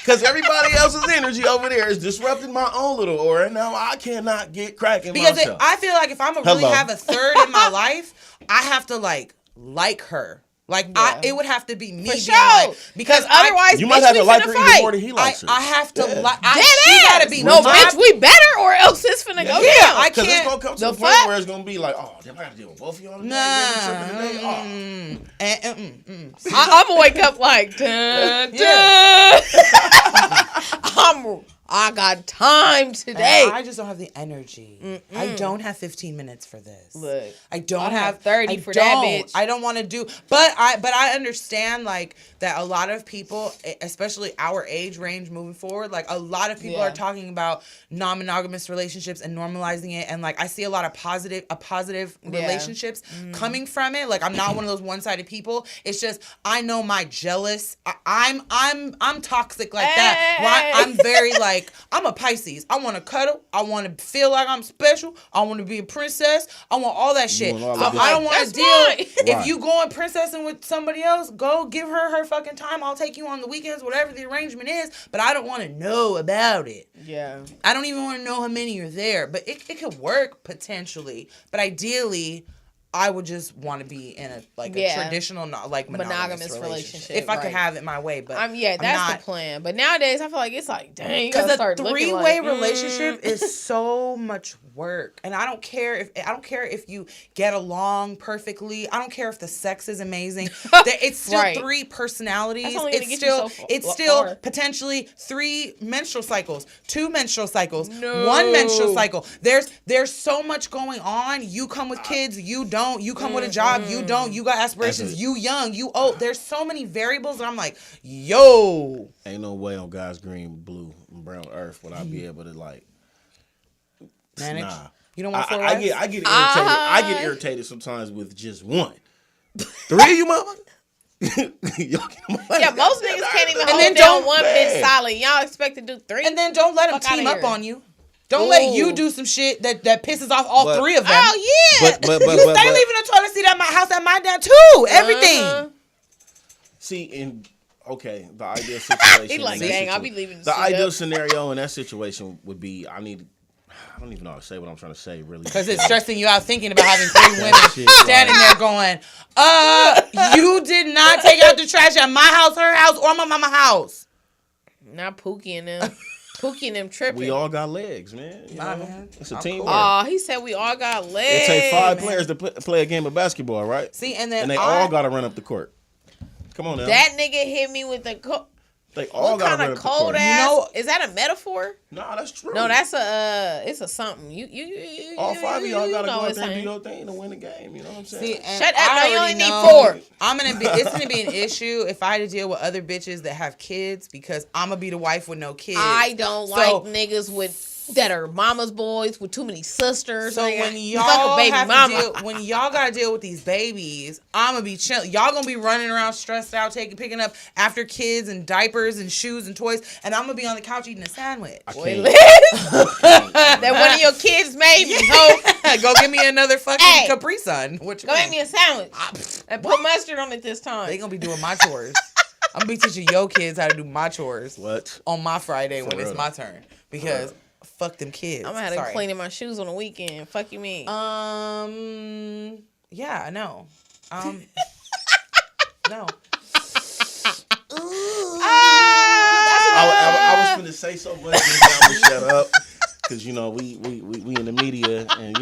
Because everybody else's energy over there is disrupting my own little aura. Now I cannot get cracking myself. Because I feel like if I'm going to really have a third in my life, I have to like her. Like it would have to be me, for sure. Like, because otherwise, you might have to like her even more than he likes her. I have to like. She gotta be bitch. We better, or else it's finna go down. I can't. Because it's gonna come to a point where it's gonna be like, oh, damn, I gotta deal with both of y'all today. I'm gonna wake up like, dun, dun. I got time today. I just don't have the energy. I don't have 15 minutes for this. Look, I don't have 30 for that bitch. I don't want to do, but I understand like that a lot of people, especially our age range moving forward, like a lot of people are talking about non-monogamous relationships and normalizing it, and like I see a lot of positive relationships coming from it. Like I'm not one of those one-sided people. It's just I know my jealous. I'm toxic like that. I'm very like. I'm a Pisces. I want to cuddle. I want to feel like I'm special. I want to be a princess. I want all that shit. I don't want to deal. If you going princessing with somebody else, go give her fucking time. I'll take you on the weekends, whatever the arrangement is. But I don't want to know about it. Yeah. I don't even want to know how many are there. But it could work potentially. But ideally, I would just want to be in a traditional, not like monogamous relationship if I could have it my way. But that's the plan. But nowadays, I feel like it's like, dang, because a 3-way relationship is so much work, and I don't care if you get along perfectly. I don't care if the sex is amazing. It's still 3 personalities. It's still potentially 3 menstrual cycles, 2 menstrual cycles, 1 menstrual cycle. There's so much going on. You come with kids, you don't. You come with a job, you don't. You got aspirations, you young, you old. There's so many variables that I'm like, yo. Ain't no way on God's green, blue, and brown earth would I be able to like manage. Nah. You don't want I get irritated. I get irritated sometimes with just 1. 3 of you motherfuckers. Most niggas can't even hold down 1 bitch solid. Y'all expect to do 3, and then don't let them team up on you. Don't let you do some shit that pisses off all 3 of them. Oh yeah. But you stay leaving the toilet seat at my house at my dad too. Everything. See, the ideal situation. He like, dang, I'll be leaving the ideal scenario in that situation would be I don't even know how to say what I'm trying to say, really. Because it's stressing you out thinking about having 3 women standing there going, you did not take out the trash at my house, her house, or my mama's house. Not Pookie and them. Pookie and them tripping. We all got legs, man. Man. It's a teamwork. Oh, he said we all got legs. It takes 5 players to play a game of basketball, right? See, and then they all got to run up the court. Come on now. That nigga hit me with the They all got to run up the court. Cold ass? Is that a metaphor? No, that's true. No, that's it's a something. You all 5 of y'all got to go out there and do your thing to win the game. You know what I'm saying? See, shut up. No, you only need 4. It's gonna be an issue if I had to deal with other bitches that have kids because I'm gonna be the wife with no kids. I don't like niggas that are mama's boys with too many sisters. So when y'all when y'all gotta deal with these babies, I'm gonna be chill. Y'all gonna be running around stressed out, picking up after kids and diapers and shoes and toys, and I'm gonna be on the couch eating a sandwich. That one of your kids made me. Go give me another fucking Capri Sun. Go make me a sandwich and put mustard on it this time. They gonna be doing my chores. I'm gonna be teaching your kids how to do my chores. What? On my Friday when it's my turn because. Fuck them kids. I'm gonna have to cleaning my shoes on the weekend. Fuck you mean? Yeah, no. No. I was finna say so much, and I'm gonna shut up because we in the media, and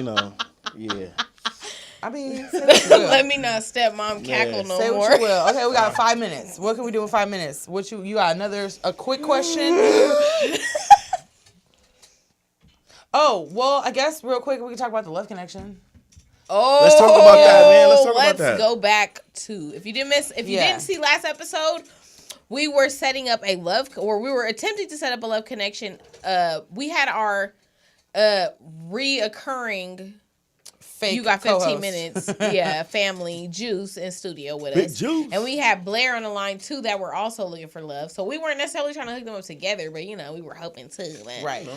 yeah. I mean, let me not stepmom cackle no more. Say what you will. Okay, we got 5 minutes. What can we do in 5 minutes? What you got a quick question? Oh, well, I guess real quick we can talk about the love connection. Oh, let's talk about that, man. Let's go back to if you didn't see last episode, we were setting up we were attempting to set up a love connection. We had our reoccurring fake. You got 15 co-host. Minutes. Family Juice in studio with us. Juice. And we had Blair on the line too that were also looking for love. So we weren't necessarily trying to hook them up together, but we were hoping to. Right.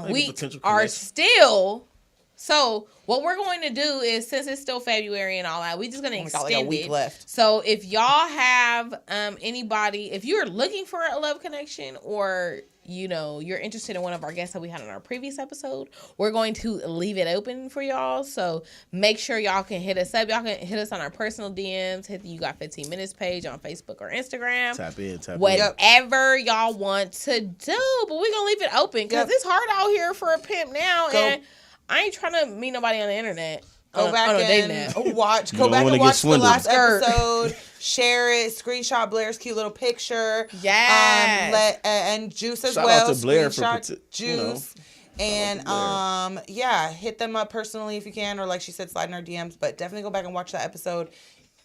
We are still. So what we're going to do is, since it's still February and all that, we're just going to extend like a week it. Left. So if y'all have anybody, if you're looking for a love connection, or you're interested in one of our guests that we had on our previous episode, we're going to leave it open for y'all. So make sure y'all can hit us up. Y'all can hit us on our personal DMs. Hit the You Got 15 Minutes page on Facebook or Instagram. Tap in. Whatever y'all want to do. But we're going to leave it open because it's hard out here for a pimp now. And I ain't trying to meet nobody on the internet. Go back and watch the last episode. Share it. Screenshot Blair's cute little picture. Yeah. And Juice as Shout well. Out to Blair Screenshot Juice. And hit them up personally if you can, or like she said, slide in our DMs. But definitely go back and watch that episode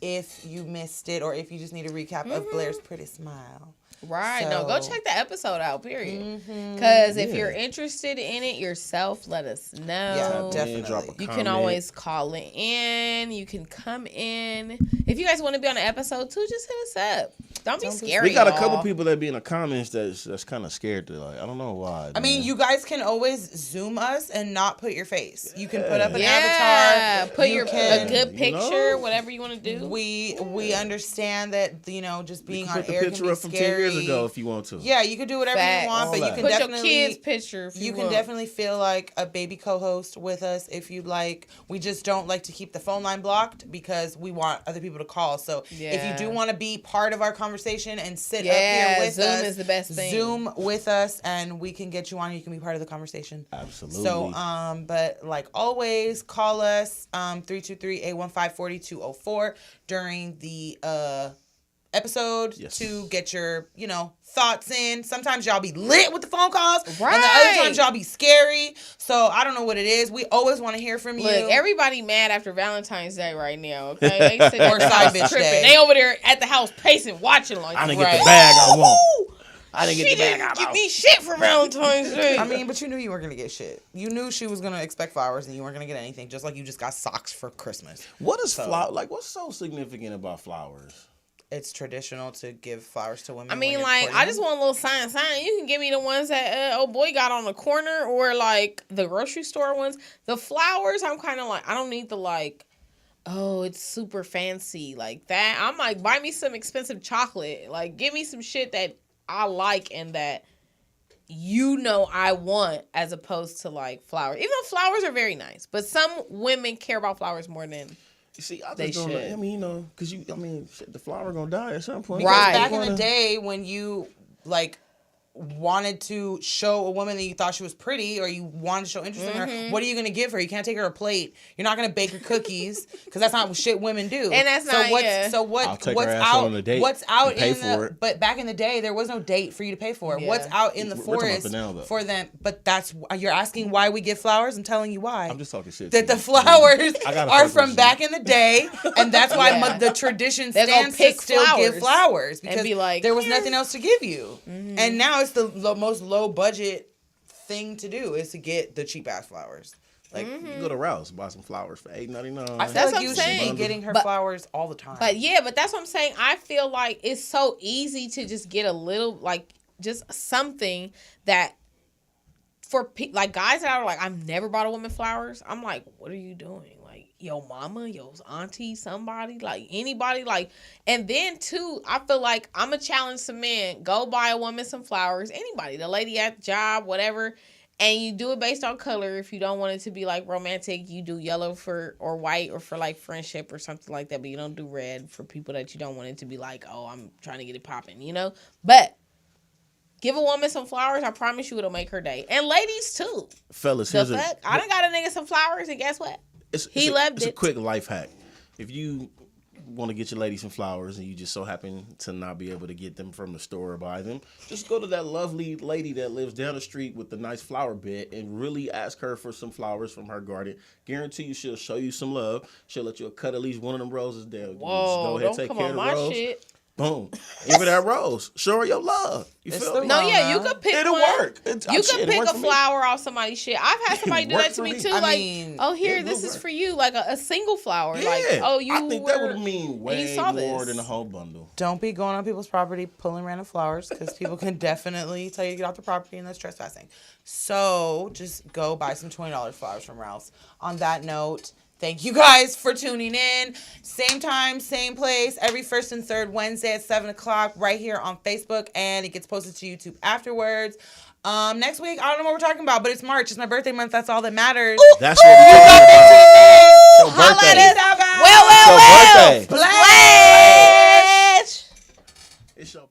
if you missed it, or if you just need a recap of Blair's pretty smile. Right. No, go check the episode out, period. Because if you're interested in it yourself, let us know. Yeah, definitely. You can always call it in. You can come in. If you guys want to be on an episode too, just hit us up. Don't be scary. We got a couple people that be in the comments that's kind of scared to I don't know why. I mean, you guys can always Zoom us and not put your face. You can put up an avatar. Put a good picture, whatever you want to do. We understand that just being on air can be scary. Put the picture up from 10 years ago if you want to. Yeah, you can do whatever you want, but you can put definitely your kid's picture. If you can definitely feel like a baby co-host with us if you'd like. We just don't like to keep the phone line blocked because we want other people to call. So if you do want to be part of our conversation and sit up here with us, Zoom is the best thing. Zoom with us, and we can get you on. You can be part of the conversation. Absolutely. So, but like always, call us 323-815-4204 during the episode to get your thoughts in. Sometimes y'all be lit with the phone calls, and the other times y'all be scary. So I don't know what it is. We always want to hear from you. Look, everybody mad after Valentine's Day right now. Okay, they sit or side bitch tripping. day. They over there at the house pacing, watching like I didn't get the bag I want. I didn't get the bag I want. She didn't give me shit for Valentine's Day. I mean, but you knew you weren't gonna get shit. You knew she was gonna expect flowers, and you weren't gonna get anything. Just like you just got socks for Christmas. What is flower? Like, what's so significant about flowers? It's traditional to give flowers to women. I mean, like, I just want a little sign. You can give me the ones that old boy got on the corner or, like, the grocery store ones. The flowers, I'm kind of like, I don't need the, like, oh, it's super fancy like that. I'm like, buy me some expensive chocolate. Like, give me some shit that I like and that I want, as opposed to, like, flowers. Even though flowers are very nice. But some women care about flowers more than... You see, I just don't know. I mean, because the flower gonna die at some point. Because back in the day when you, like, wanted to show a woman that you thought she was pretty or you wanted to show interest in her, what are you going to give her? You can't take her a plate. You're not going to bake her cookies because that's not shit women do. And that's not, what's out in the but back in the day, there was no date for you to pay for. Yeah. What's out in the forest for them? But you're asking why we give flowers? I'm telling you why. I'm just talking shit. That the flowers are from back in the day, and that's why the tradition stands to still give flowers because there was nothing else to give you. Mm-hmm. And now it's the most low budget thing to do is to get the cheap ass flowers. Like you go to Rouse, buy some flowers for $8.99. I feel like you should be getting her flowers all the time. But that's what I'm saying. I feel like it's so easy to just get a little, like, just something that for like guys that are like, I've never bought a woman flowers. I'm like, what are you doing? Like, your mama, your auntie, somebody, like anybody, like, and then too, I feel like I'm gonna challenge some men. Go buy a woman some flowers. Anybody, the lady at the job, whatever. And you do it based on color. If you don't want it to be like romantic, you do yellow or white or for like friendship or something like that. But you don't do red for people that you don't want it to be like, oh, I'm trying to get it popping, But give a woman some flowers. I promise you it'll make her day. And ladies too. Fellas, I done got a nigga some flowers and guess what? It's a quick life hack. If you want to get your lady some flowers and you just so happen to not be able to get them from the store or buy them, just go to that lovely lady that lives down the street with the nice flower bed and really ask her for some flowers from her garden. Guarantee you she'll show you some love. She'll let you cut at least one of them roses down. Whoa, just go ahead, take care of the rose. Shit. Boom. Give her that rose. Show her your love. You feel me? No, yeah, you could pick It'll work. You could pick a flower off somebody's shit. I've had somebody do that to me too. Here, this is for you. Like a single flower. Yeah. Like, I think that would mean way more than a whole bundle. Don't be going on people's property pulling random flowers because people can definitely tell you to get off the property and that's trespassing. So just go buy some $20 flowers from Ralph's. On that note, thank you guys for tuning in. Same time, same place, every first and third Wednesday at 7 o'clock right here on Facebook, and it gets posted to YouTube afterwards. Next week, I don't know what we're talking about, but it's March. It's my birthday month. That's all that matters. Ooh, that's what we're talking about. Holla at us out, guys. Well. It's your birthday. Splash. It's your